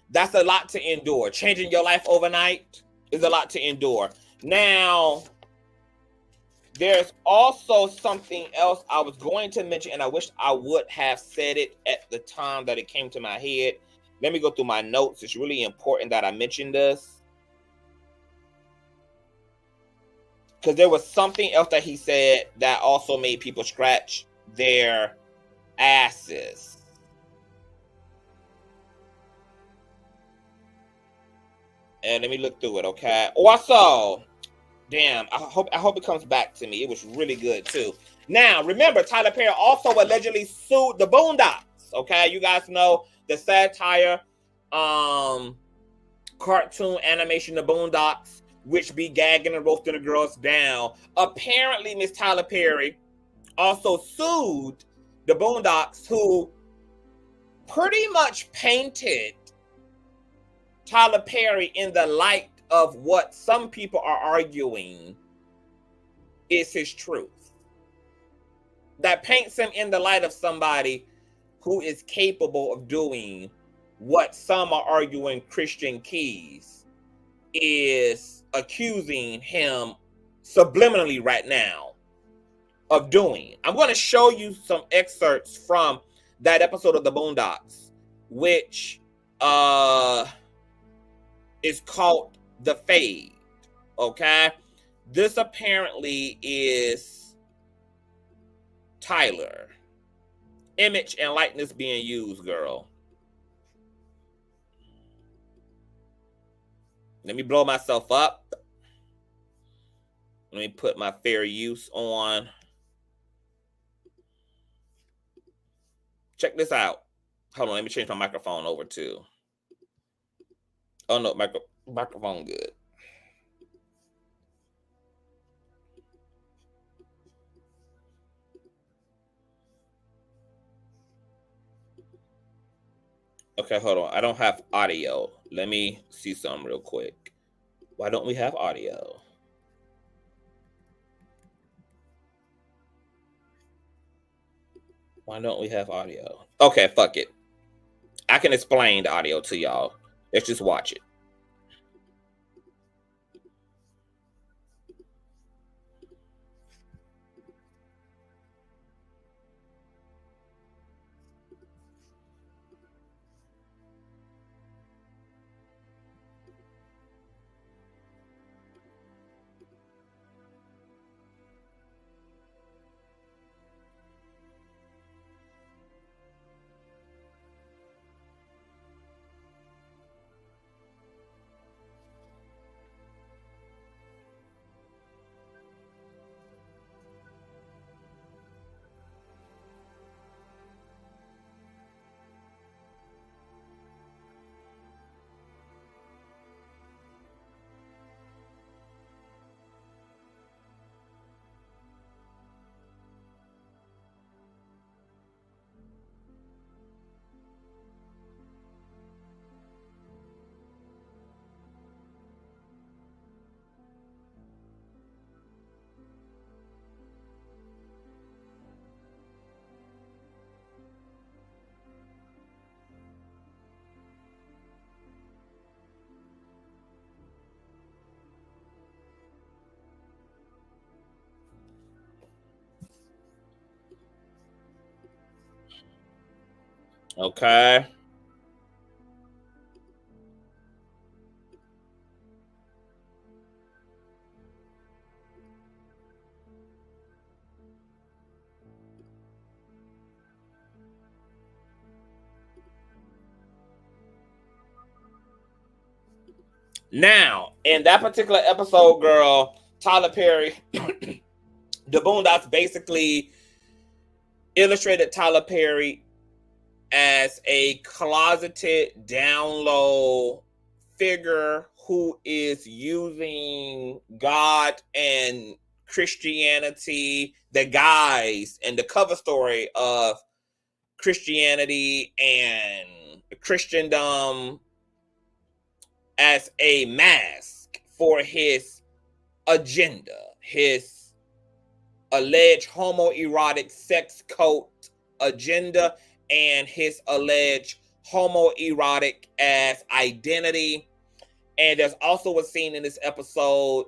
S1: That's a lot to endure. Changing your life overnight is a lot to endure. Now, there's also something else I was going to mention, and I wish I would have said it at the time that it came to my head. Let me go through my notes. It's really important that I mention this, because there was something else that he said that also made people scratch their asses. And let me look through it, okay? Also, damn, I hope it comes back to me. It was really good too. Now, remember, Tyler Perry also allegedly sued the Boondocks. Okay, you guys know the satire, cartoon animation, the Boondocks, which be gagging and roasting the girls down. Apparently, Miss Tyler Perry also sued the Boondocks, who pretty much painted Tyler Perry in the light of what some people are arguing is his truth. That paints him in the light of somebody who is capable of doing what some are arguing Christian Keys is accusing him subliminally right now of doing. I'm going to show you some excerpts from that episode of the Boondocks, which is called The Fade. Okay, this apparently is Tyler. Image and likeness being used, girl. Let me blow myself up. Let me put my fair use on. Check this out. Hold on, let me change my microphone over to. Oh no, microphone good. Okay, hold on. I don't have audio. Let me see something real quick. Why don't we have audio? Why don't we have audio? Okay, fuck it. I can explain the audio to y'all. Let's just watch it. Okay. Now, in that particular episode, girl, Tyler Perry, the Boondocks basically illustrated Tyler Perry as a closeted, down low figure who is using God and Christianity, the guise and the cover story of Christianity and Christendom as a mask for his agenda, his alleged homoerotic sex cult agenda, and his alleged homoerotic as identity. And there's also a scene in this episode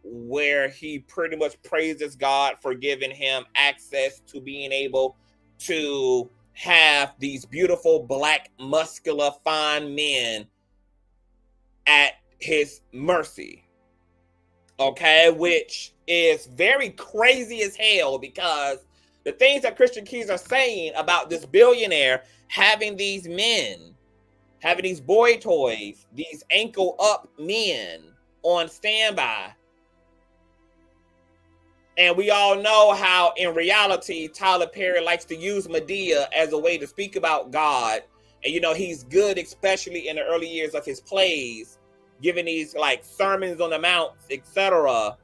S1: where he pretty much praises God for giving him access to being able to have these beautiful, black, muscular, fine men at his mercy. Okay, which is very crazy as hell, because the things that Christian Keys are saying about this billionaire having these men, having these boy toys, these ankle up men on standby. And we all know how, in reality, Tyler Perry likes to use Medea as a way to speak about God. And, you know, he's good, especially in the early years of his plays, giving these, like, sermons on the mount, etc.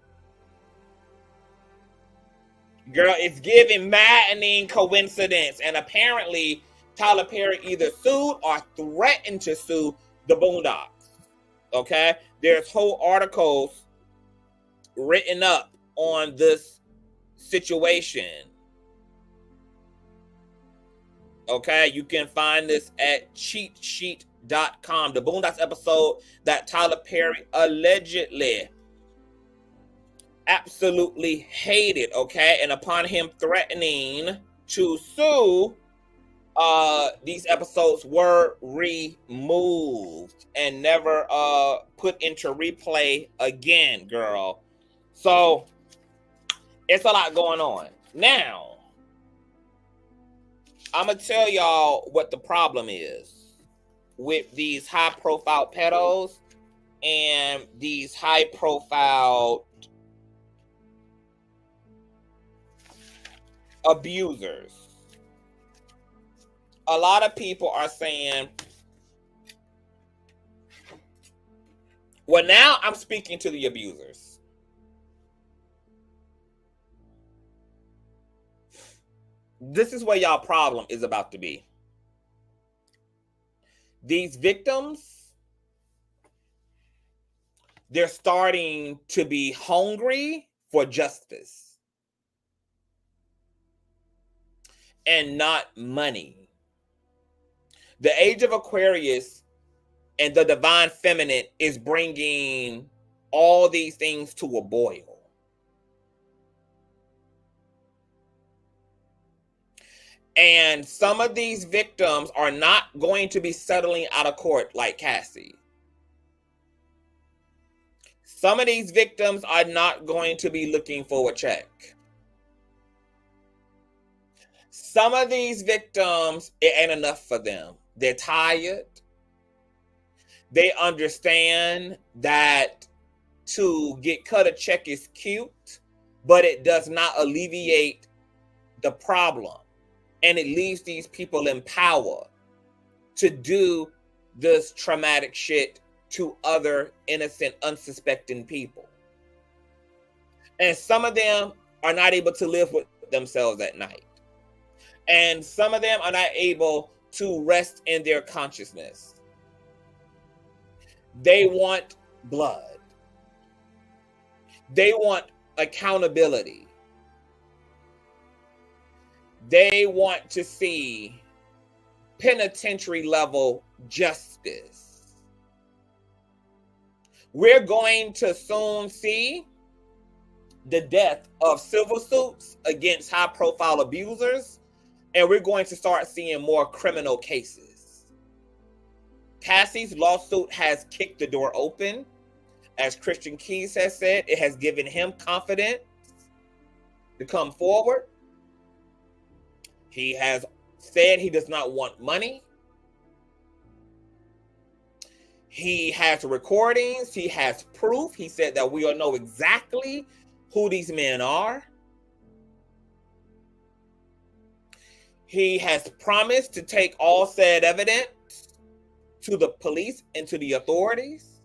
S1: Girl, it's giving maddening coincidence. And apparently, Tyler Perry either sued or threatened to sue the Boondocks. Okay? There's whole articles written up on this situation. Okay, you can find this at cheatsheet.com. The Boondocks episode that Tyler Perry allegedly absolutely hated. Okay, and upon him threatening to sue, these episodes were removed and never put into replay again, girl. So it's a lot going on. Now, I'm going to tell y'all what the problem is with these high-profile pedos and these high-profile abusers. A lot of people are saying, well, now I'm speaking to the abusers. This is where y'all problem is about to be. These victims, they're starting to be hungry for justice and not money. The age of Aquarius and the divine feminine is bringing all these things to a boil. And some of these victims are not going to be settling out of court like Cassie. Some of these victims are not going to be looking for a check. Some of these victims, it ain't enough for them. They're tired. They understand that to get cut a check is cute, but it does not alleviate the problem. And it leaves these people in power to do this traumatic shit to other innocent, unsuspecting people. And some of them are not able to live with themselves at night. And some of them are not able to rest in their consciousness. They want blood. They want accountability. They want to see penitentiary level justice. We're going to soon see the death of civil suits against high profile abusers, and we're going to start seeing more criminal cases. Cassie's lawsuit has kicked the door open. As Christian Keys has said, it has given him confidence to come forward. He has said he does not want money. He has recordings. He has proof. He said that we all know exactly who these men are. He has promised to take all said evidence to the police and to the authorities.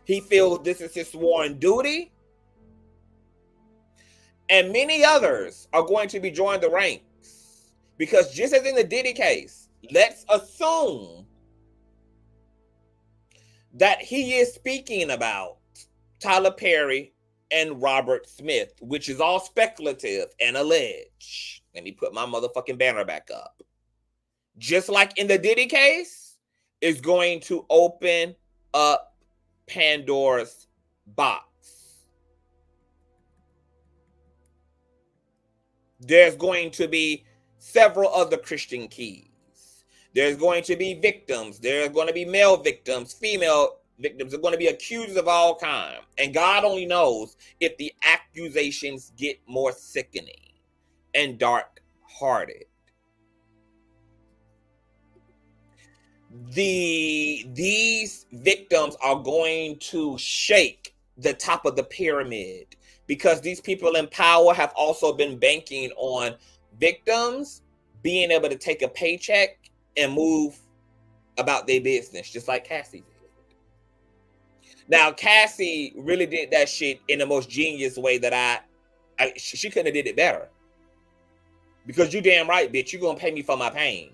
S1: He feels this is his sworn duty. And many others are going to be joining the ranks. Because just as in the Diddy case, let's assume that he is speaking about Tyler Perry and Robert Smith, which is all speculative and alleged. Let me put my motherfucking banner back up. Just like in the Diddy case, is going to open up Pandora's box. There's going to be several other Christian Keys. There's going to be victims. There's going to be male victims, female victims. There's going to be accused of all kinds. And God only knows if the accusations get more sickening and dark-hearted. These victims are going to shake the top of the pyramid, because these people in power have also been banking on victims being able to take a paycheck and move about their business, just like Cassie did. Now, Cassie really did that shit in the most genius way that she couldn't have did it better. Because you damn right, bitch, you're going to pay me for my pain.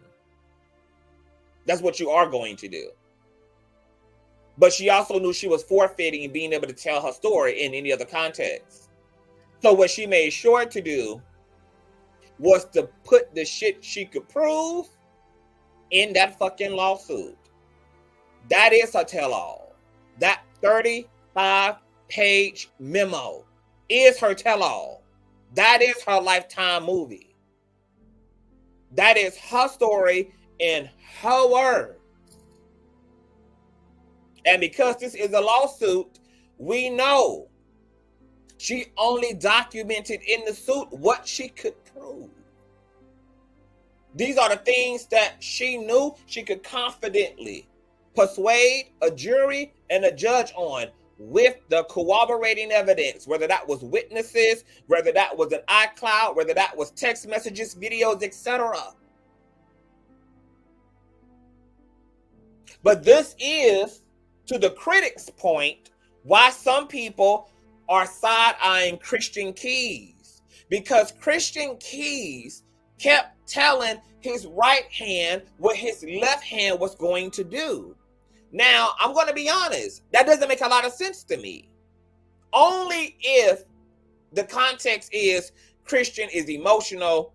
S1: That's what you are going to do. But she also knew she was forfeiting being able to tell her story in any other context. So what she made sure to do was to put the shit she could prove in that fucking lawsuit. That is her tell-all. That 35-page memo is her tell-all. That is her Lifetime movie. That is her story in her words. And because this is a lawsuit, we know she only documented in the suit what she could prove. These are the things that she knew she could confidently persuade a jury and a judge on. with the corroborating evidence, whether that was witnesses, whether that was an iCloud, whether that was text messages, videos, etc. But this is, to the critics' point, why some people are side-eyeing Christian Keys. Because Christian Keys kept telling his right hand what his left hand was going to do. Now, I'm going to be honest, that doesn't make a lot of sense to me. Only if the context is Christian is emotional,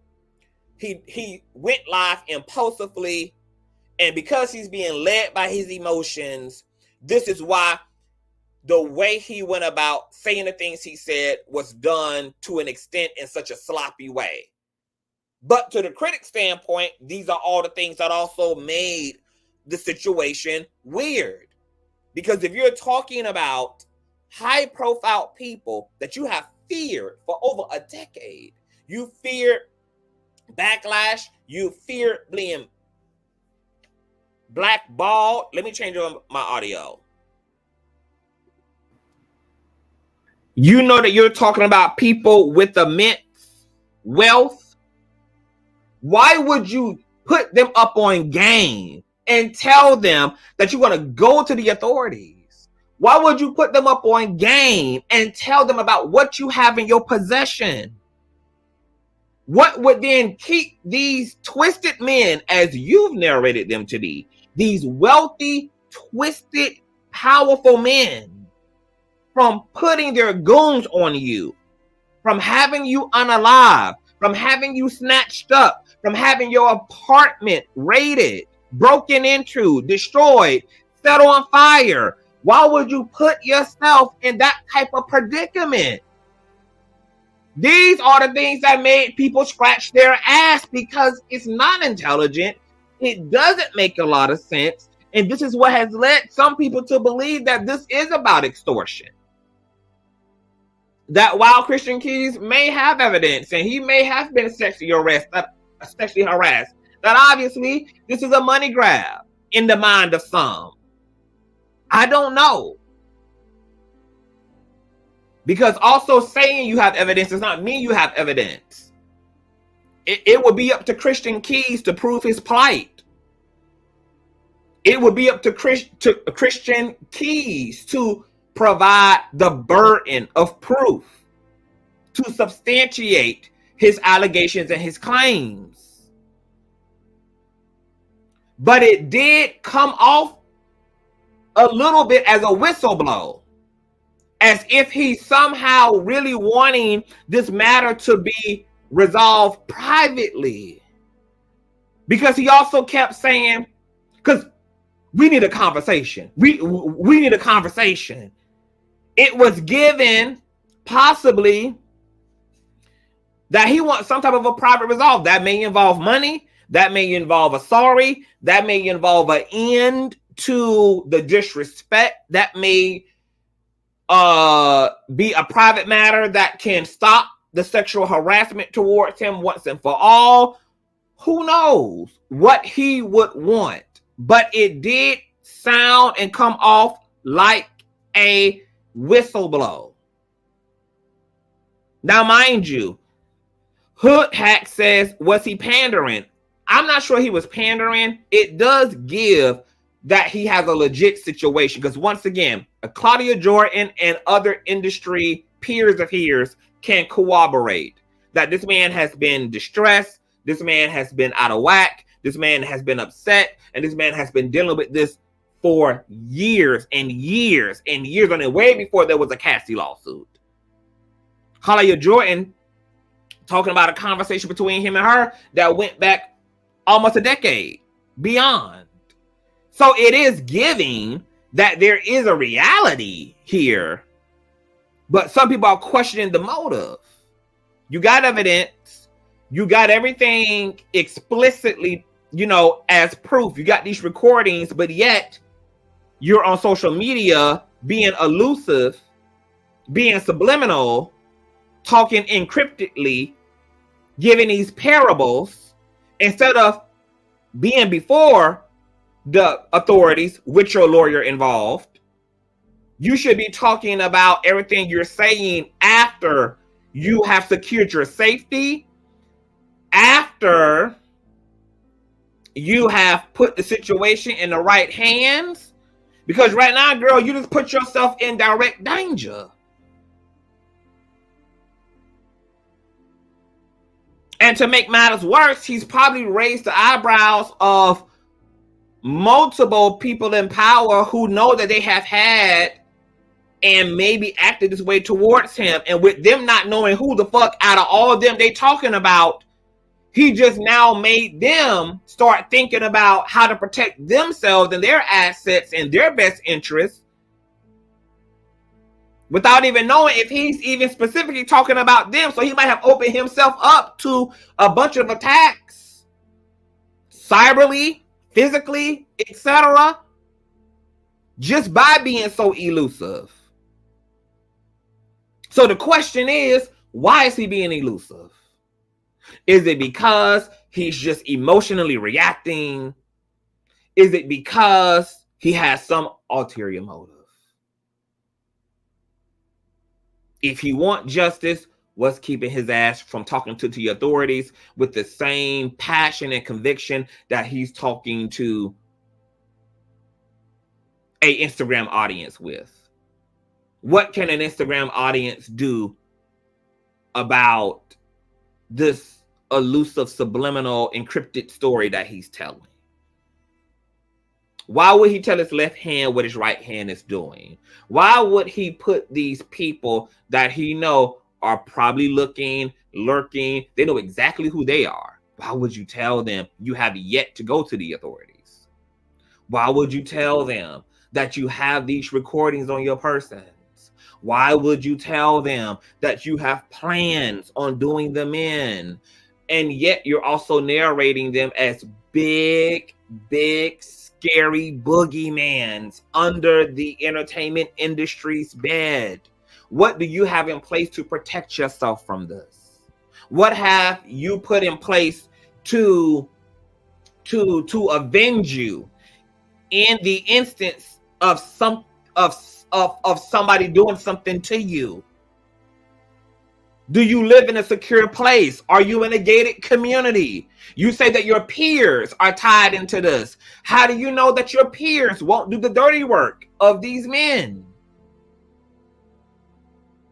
S1: he went live impulsively, and because he's being led by his emotions, this is why the way he went about saying the things he said was done to an extent in such a sloppy way. But to the critic standpoint, these are all the things that also made the situation weird. Because if you're talking about high profile people that you have feared for over a decade, you feared backlash, you feared being blackballed. Let me change my audio. You know that you're talking about people with immense wealth. Why would you put them up on game and tell them that you're going to go to the authorities? Why would you put them up on game and tell them about what you have in your possession? What would then keep these twisted men, as you've narrated them to be, these wealthy, twisted, powerful men, from putting their goons on you, from having you unalive, from having you snatched up, from having your apartment raided, broken into, destroyed, set on fire? Why would you put yourself in that type of predicament? These are the things that made people scratch their ass, because it's not intelligent. It doesn't make a lot of sense. And this is what has led some people to believe that this is about extortion. That while Christian Keys may have evidence and he may have been sexually harassed, that obviously this is a money grab in the mind of some. I don't know. Because also saying you have evidence does not mean you have evidence. It would be up to Christian Keys to prove his plight. It would be up to Christian Keys to provide the burden of proof to substantiate his allegations and his claims. But it did come off a little bit as a whistleblow, as if he's somehow really wanting this matter to be resolved privately. Because he also kept saying, because we need a conversation. We need a conversation. It was given possibly that he wants some type of a private resolve. That may involve money. That may involve a sorry. That may involve an end to the disrespect. That may be a private matter that can stop the sexual harassment towards him once and for all. Who knows what he would want? But it did sound and come off like a whistleblow. Now, mind you, Hood Hack says, was he pandering? I'm not sure he was pandering. It does give that he has a legit situation, because once again, Claudia Jordan and other industry peers of his can corroborate that this man has been distressed, this man has been out of whack, this man has been upset, and this man has been dealing with this for years and years and years on it, way before there was a Cassie lawsuit. Claudia Jordan talking about a conversation between him and her that went back almost a decade, beyond. So it is giving that there is a reality here, but some people are questioning the motive. You got evidence, you got everything explicitly, as proof. You got these recordings, but yet you're on social media being elusive, being subliminal, talking encryptedly, giving these parables instead of being before the authorities with your lawyer involved You should be talking about everything you're saying after you have secured your safety, after you have put the situation in the right hands. Because right now, girl, you just put yourself in direct danger. And to make matters worse, he's probably raised the eyebrows of multiple people in power who know that they have had and maybe acted this way towards him. And with them not knowing who the fuck out of all of them they talking about, he just now made them start thinking about how to protect themselves and their assets and their best interests without even knowing if he's even specifically talking about them. So he might have opened himself up to a bunch of attacks, cyberly, physically, etc., just by being so elusive. So the question is, why is he being elusive? Is it because he's just emotionally reacting? Is it because he has some ulterior motive? If he wants justice, what's keeping his ass from talking to the authorities with the same passion and conviction that he's talking to an Instagram audience with? What can an Instagram audience do about this elusive, subliminal, encrypted story that he's telling? Why would he tell his left hand what his right hand is doing? Why would he put these people that he know are probably looking, lurking, they know exactly who they are? Why would you tell them you have yet to go to the authorities? Why would you tell them that you have these recordings on your persons? Why would you tell them that you have plans on doing them in? And yet you're also narrating them as big, scary boogeymans under the entertainment industry's bed. What do you have in place to protect yourself from this? What have you put in place to avenge you in the instance of somebody doing something to you? Do you live in a secure place? Are you in a gated community? You say that your peers are tied into this. How do you know that your peers won't do the dirty work of these men?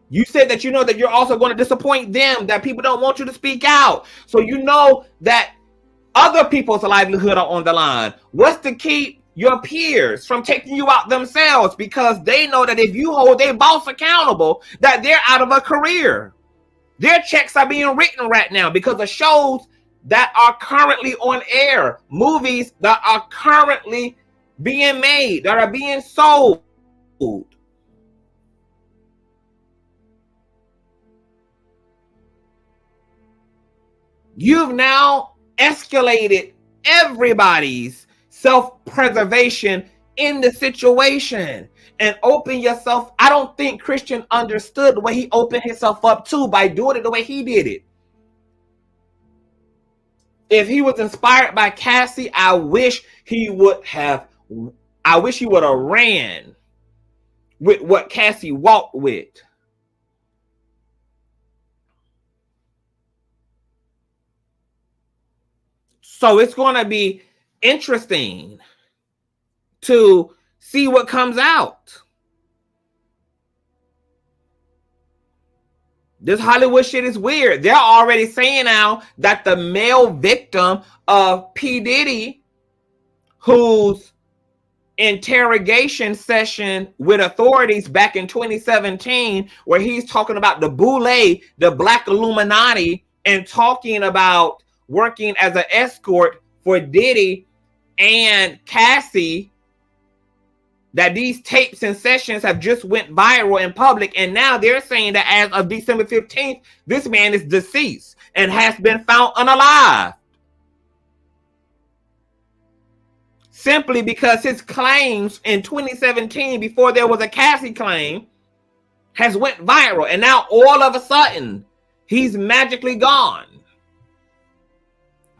S1: You said that you know that you're also going to disappoint them, that people don't want you to speak out. So you know that other people's livelihood are on the line. What's to keep your peers from taking you out themselves? Because they know that if you hold their boss accountable, that they're out of a career. Their checks are being written right now because of shows that are currently on air, movies that are currently being made, that are being sold. You've now escalated everybody's self-preservation in the situation and open yourself. I don't think Christian understood the way he opened himself up to by doing it the way he did it. If he was inspired by Cassie, I wish he would have ran with what Cassie walked with. So it's going to be interesting to see what comes out. This Hollywood shit is weird. They're already saying now that the male victim of P. Diddy, whose interrogation session with authorities back in 2017, where he's talking about the Boule, the Black Illuminati, and talking about working as an escort for Diddy and Cassie, that these tapes and sessions have just went viral in public, and now they're saying that as of December 15th, this man is deceased and has been found unalive. Simply because his claims in 2017, before there was a Cassie claim, has went viral, and now all of a sudden, he's magically gone.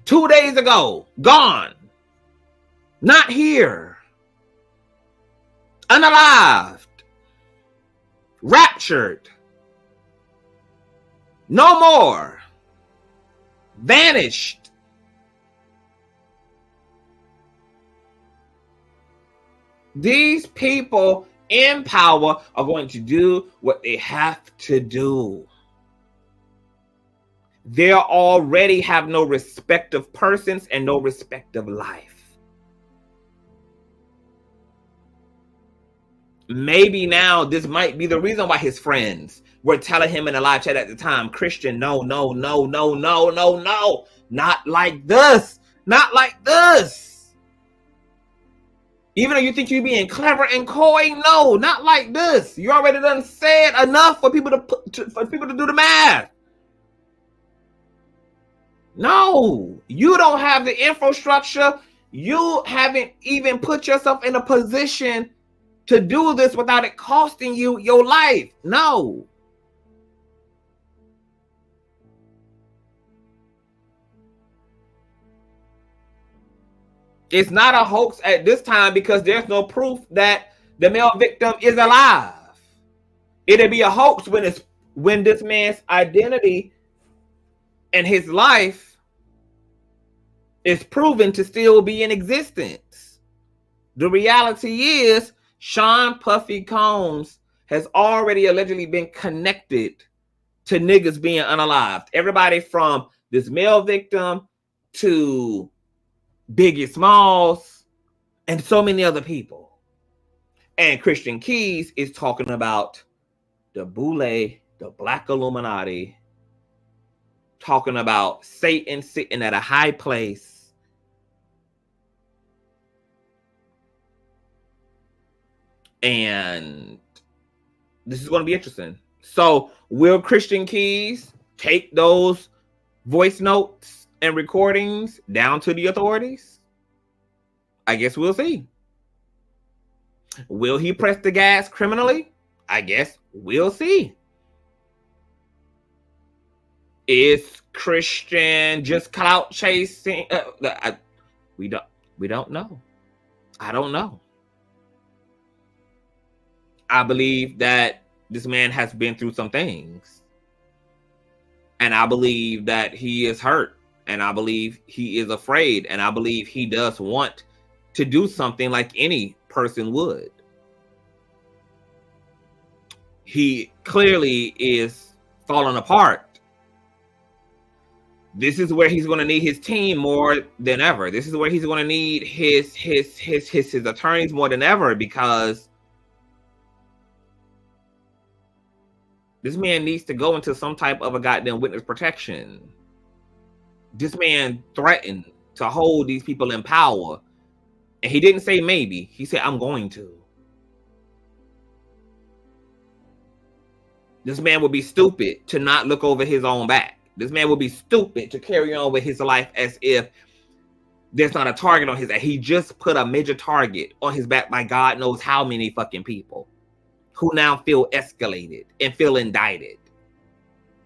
S1: 2 days ago, gone. Not here. Unalived. raptured, no more, vanished. These people in power are going to do what they have to do. They already have no respect of persons and no respect of life. Maybe now this might be the reason why his friends were telling him in a live chat at the time, Christian, no, not like this, not like this. Even though you think you're being clever and coy, no, not like this. You already done said enough for people to do the math. No, you don't have the infrastructure. You haven't even put yourself in a position to do this without it costing you your life. No. It's not a hoax at this time because there's no proof that the male victim is alive. It'll be a hoax when this man's identity and his life is proven to still be in existence. The reality is Sean Puffy Combs has already allegedly been connected to niggas being unalived. Everybody from this male victim to Biggie Smalls and so many other people. And Christian Keys is talking about the Boule, the Black Illuminati, talking about Satan sitting at a high place. And this is going to be interesting. So will Christian Keys take those voice notes and recordings down to the authorities? I guess we'll see. Will he press the gas criminally? I guess we'll see. Is Christian just clout chasing? We don't know. I don't know. I believe that this man has been through some things. And I believe that he is hurt. And I believe he is afraid. And I believe he does want to do something like any person would. He clearly is falling apart. This is where he's going to need his team more than ever. This is where he's going to need his attorneys more than ever, because this man needs to go into some type of a goddamn witness protection. This man threatened to hold these people in power. And he didn't say maybe. He said, I'm going to. This man would be stupid to not look over his own back. This man would be stupid to carry on with his life as if there's not a target on his back. He just put a major target on his back by God knows how many fucking people who now feel escalated and feel indicted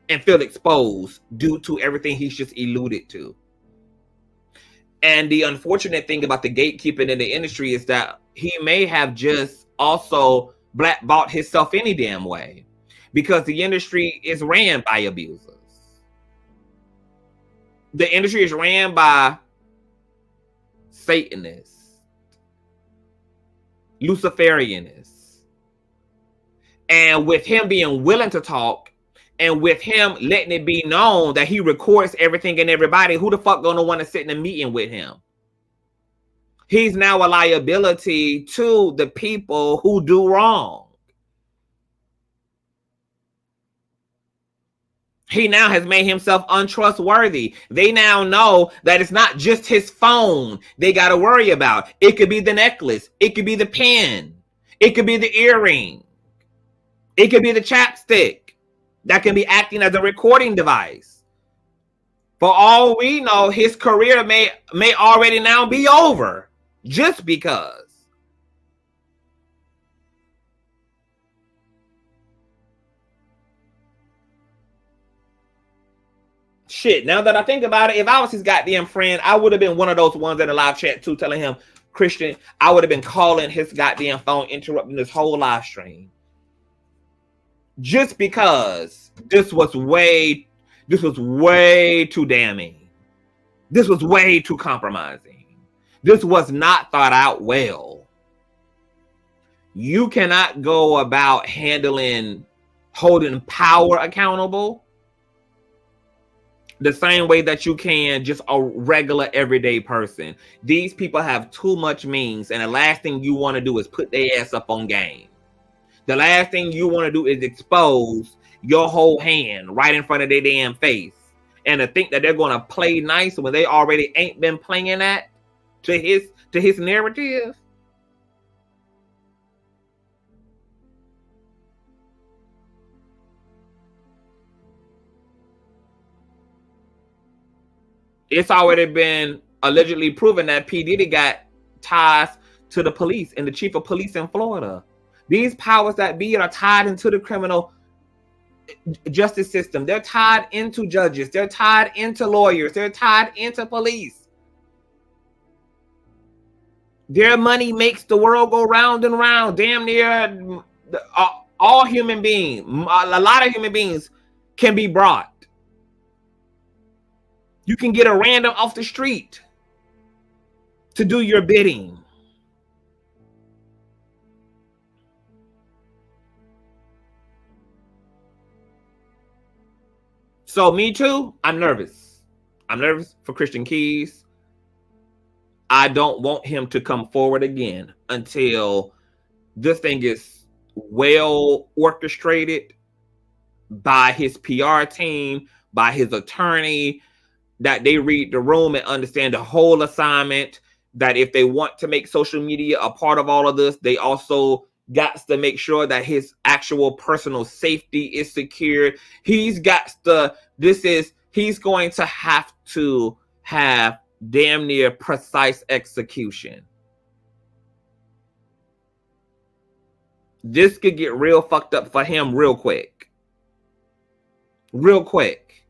S1: and feel exposed due to everything he's just alluded to. And the unfortunate thing about the gatekeeping in the industry is that he may have just also blackballed himself any damn way, because the industry is ran by abusers. The industry is ran by Satanists, Luciferianists. And with him being willing to talk, and with him letting it be known that he records everything and everybody, who the fuck gonna want to sit in a meeting with him? He's now a liability to the people who do wrong. He now has made himself untrustworthy. They now know that it's not just his phone they got to worry about. It could be the necklace. It could be the pen. It could be the earring. It could be the chapstick that can be acting as a recording device. For all we know, his career may already now be over just because. Shit, now that I think about it, if I was his goddamn friend, I would have been one of those ones in the live chat too, telling him, Christian, I would have been calling his goddamn phone, interrupting this whole live stream. just because this was way too damning. This was way too compromising. This was not thought out well. You cannot go about holding power accountable the same way that you can just a regular everyday person. These people have too much means, and the last thing you want to do is put their ass up on game. The last thing you want to do is expose your whole hand right in front of their damn face. And to think that they're going to play nice when they already ain't been playing that to his narrative. It's already been allegedly proven that P. Diddy got ties to the police and the chief of police in Florida. These powers that be are tied into the criminal justice system. They're tied into judges. They're tied into lawyers. They're tied into police. Their money makes the world go round and round. Damn near all human beings, a lot of human beings can be brought. You can get a random off the street to do your bidding. So me too, I'm nervous. I'm nervous for Christian Keys. I don't want him to come forward again until this thing is well orchestrated by his PR team, by his attorney, that they read the room and understand the whole assignment, that if they want to make social media a part of all of this, they also got to make sure that his actual personal safety is secured. He's going to have to have damn near precise execution. This could get real fucked up for him real quick. Real quick.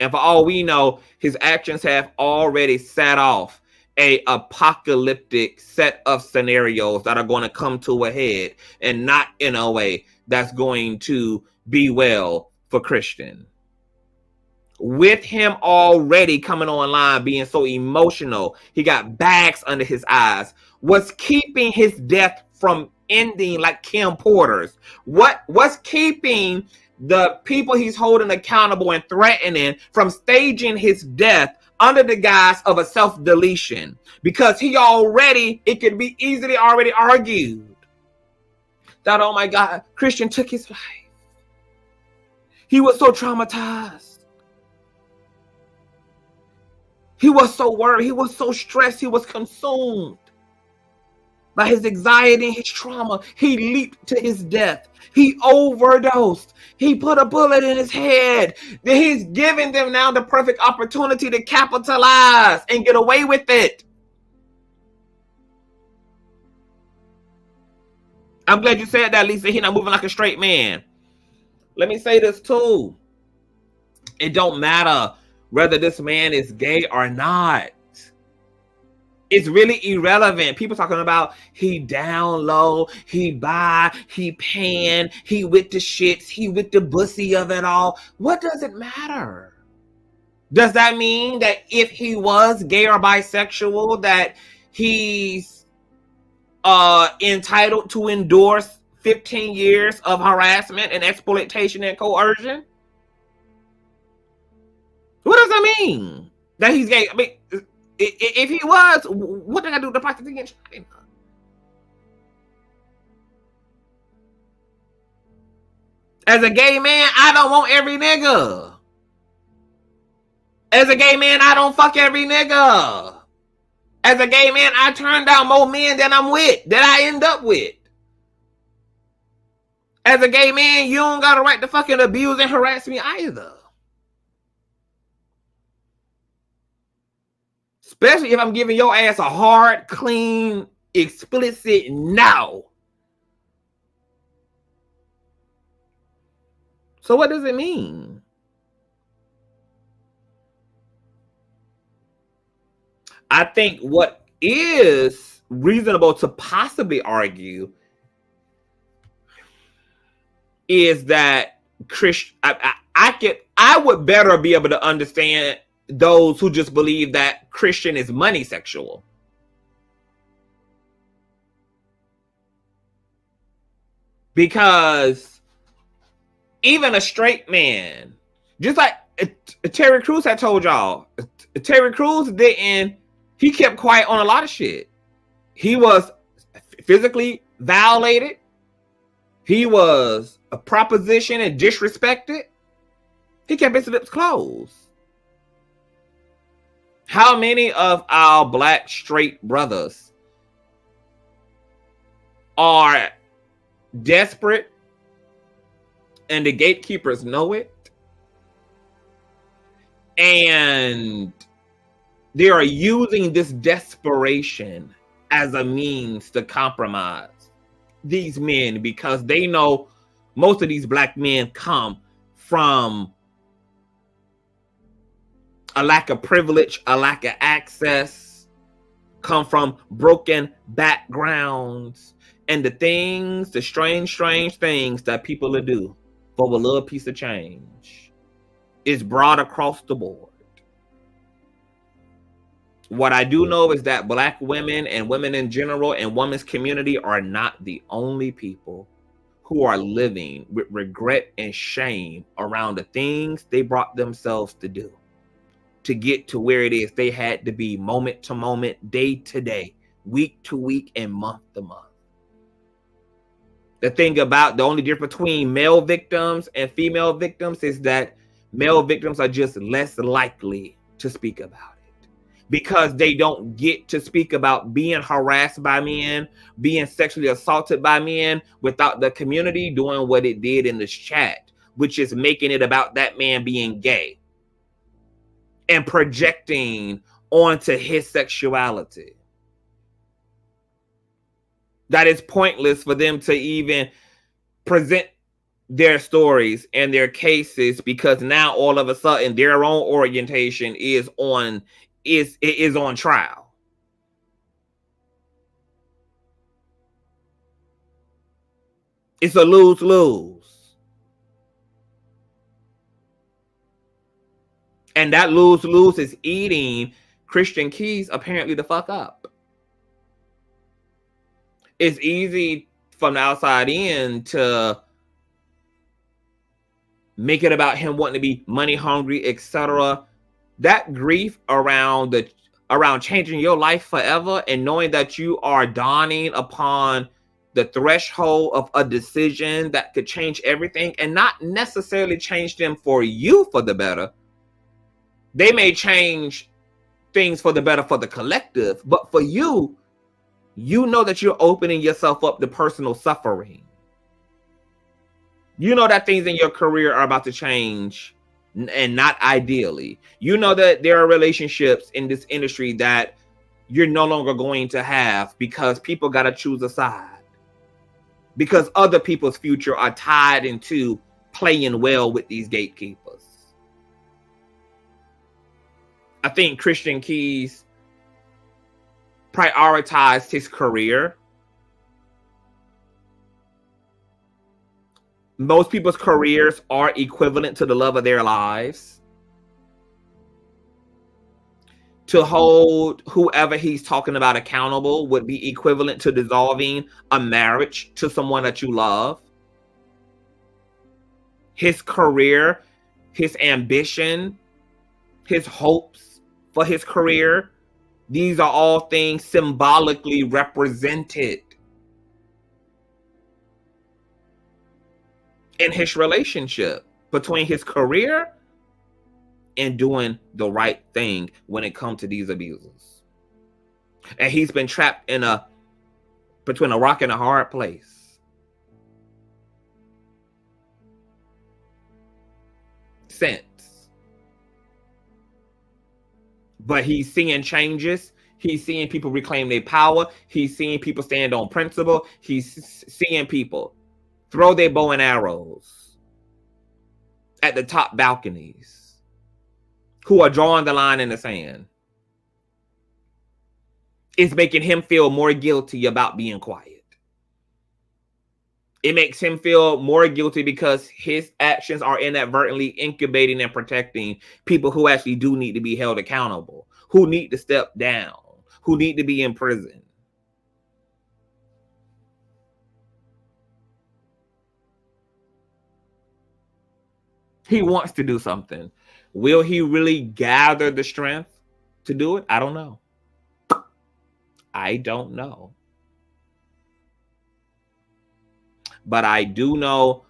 S1: And for all we know, his actions have already set off a apocalyptic set of scenarios that are going to come to a head, and not in a way that's going to be well for Christian. With him already coming online, being so emotional, he got bags under his eyes. What's keeping his death from ending like Kim Porter's? What's keeping the people he's holding accountable and threatening from staging his death under the guise of a self-deletion? Because it could be easily already argued that, oh my God, Christian took his life. He was so traumatized. He was so worried. He was so stressed. He was consumed by his anxiety and his trauma. He leaped to his death. He overdosed. He put a bullet in his head. He's giving them now the perfect opportunity to capitalize and get away with it. I'm glad you said that, Lisa. He's not moving like a straight man. Let me say this too. It don't matter whether this man is gay or not. It's really irrelevant. People talking about he down low, he bi, he pan, he with the shits, he with the bussy of it all. What does it matter? Does that mean that if he was gay or bisexual, that he's entitled to endorse 15 years of harassment and exploitation and coercion? What does that mean? That he's gay? I mean, if he was, what did I do with the prostitute in China? As a gay man, I don't want every nigga. As a gay man, I don't fuck every nigga. As a gay man, I turn down more men than I'm with, that I end up with. As a gay man, you don't got a right to fucking abuse and harass me either. Especially if I'm giving your ass a hard, clean, explicit no. So what does it mean? I think what is reasonable to possibly argue is that I would better be able to understand those who just believe that Christian is money sexual. Because even a straight man, just like Terry Crews had told y'all, Terry Crews he kept quiet on a lot of shit. He was physically violated. He was a proposition and disrespected. He kept his lips closed. How many of our black straight brothers are desperate and the gatekeepers know it? And they are using this desperation as a means to compromise these men, because they know most of these black men come from a lack of privilege, a lack of access, come from broken backgrounds, and the strange things that people will do for a little piece of change is broad across the board. What I do know is that black women and women in general and women's community are not the only people who are living with regret and shame around the things they brought themselves to do to get to where it is they had to be, moment to moment, day to day, week to week, and month to month. The thing about the only difference between male victims and female victims is that male victims are just less likely to speak about it because they don't get to speak about being harassed by men, being sexually assaulted by men without the community doing what it did in this chat, which is making it about that man being gay and projecting onto his sexuality. That is pointless for them to even present their stories and their cases, because now all of a sudden their own orientation is on trial. It's a lose-lose. And that lose-lose is eating Christian Keys apparently the fuck up. It's easy from the outside in to make it about him wanting to be money hungry, etc. That grief around changing your life forever and knowing that you are dawning upon the threshold of a decision that could change everything, and not necessarily change them for you for the better. They may change things for the better for the collective, but for you, you know that you're opening yourself up to personal suffering. You know that things in your career are about to change, and not ideally. You know that there are relationships in this industry that you're no longer going to have because people got to choose a side. Because other people's future are tied into playing well with these gatekeepers. I think Christian Keys prioritized his career. Most people's careers are equivalent to the love of their lives. To hold whoever he's talking about accountable would be equivalent to dissolving a marriage to someone that you love. His career, his ambition, his hopes for his career, these are all things symbolically represented in his relationship between his career and doing the right thing when it comes to these abusers. And he's been trapped between a rock and a hard place since. But he's seeing changes. He's seeing people reclaim their power. He's seeing people stand on principle. He's seeing people throw their bow and arrows at the top balconies, who are drawing the line in the sand. It's making him feel more guilty about being quiet. It makes him feel more guilty because his actions are inadvertently incubating and protecting people who actually do need to be held accountable, who need to step down, who need to be in prison. He wants to do something. Will he really gather the strength to do it? I don't know. I don't know. But I do know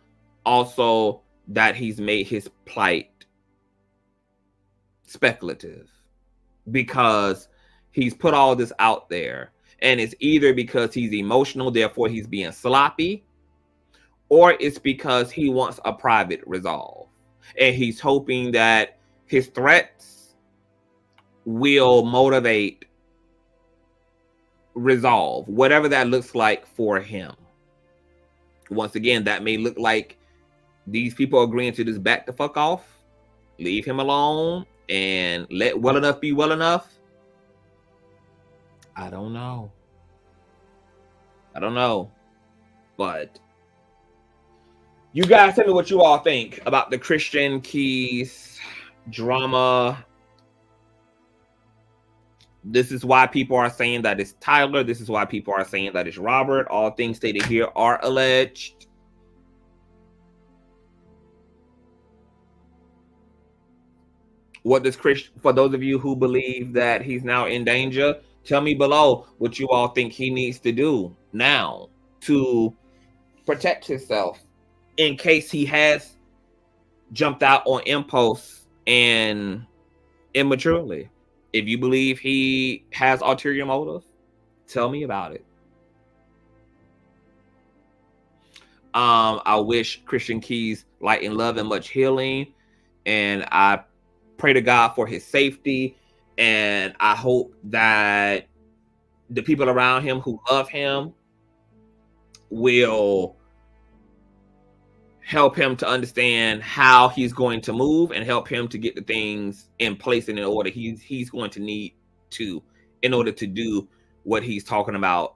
S1: also that he's made his plight speculative because he's put all this out there. And it's either because he's emotional, therefore he's being sloppy, or it's because he wants a private resolve. And he's hoping that his threats will motivate resolve, whatever that looks like for him. Once again, that may look like these people agreeing to just back the fuck off, leave him alone, and let well enough be well enough. I don't know. I don't know. But you guys tell me what you all think about the Christian Keys drama. This is why people are saying that it's Tyler. This is why people are saying that it's Robert. All things stated here are alleged. What does Christian, for those of you who believe that he's now in danger, tell me below what you all think he needs to do now to protect himself in case he has jumped out on impulse and immaturely. If you believe he has ulterior motive, tell me about it. I wish Christian Keys light and love and much healing, and I pray to God for his safety, and I hope that the people around him who love him will help him to understand how he's going to move and help him to get the things in place and in order he's going to need to in order to do what he's talking about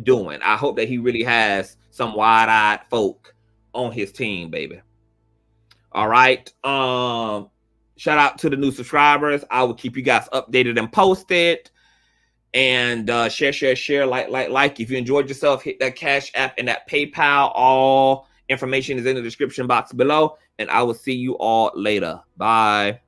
S1: doing. I hope that he really has some wide-eyed folk on his team, baby. All right. Shout out to the new subscribers. I will keep you guys updated and posted. And share, like. If you enjoyed yourself, hit that Cash App and that PayPal. All information is in the description box below. And I will see you all later. Bye.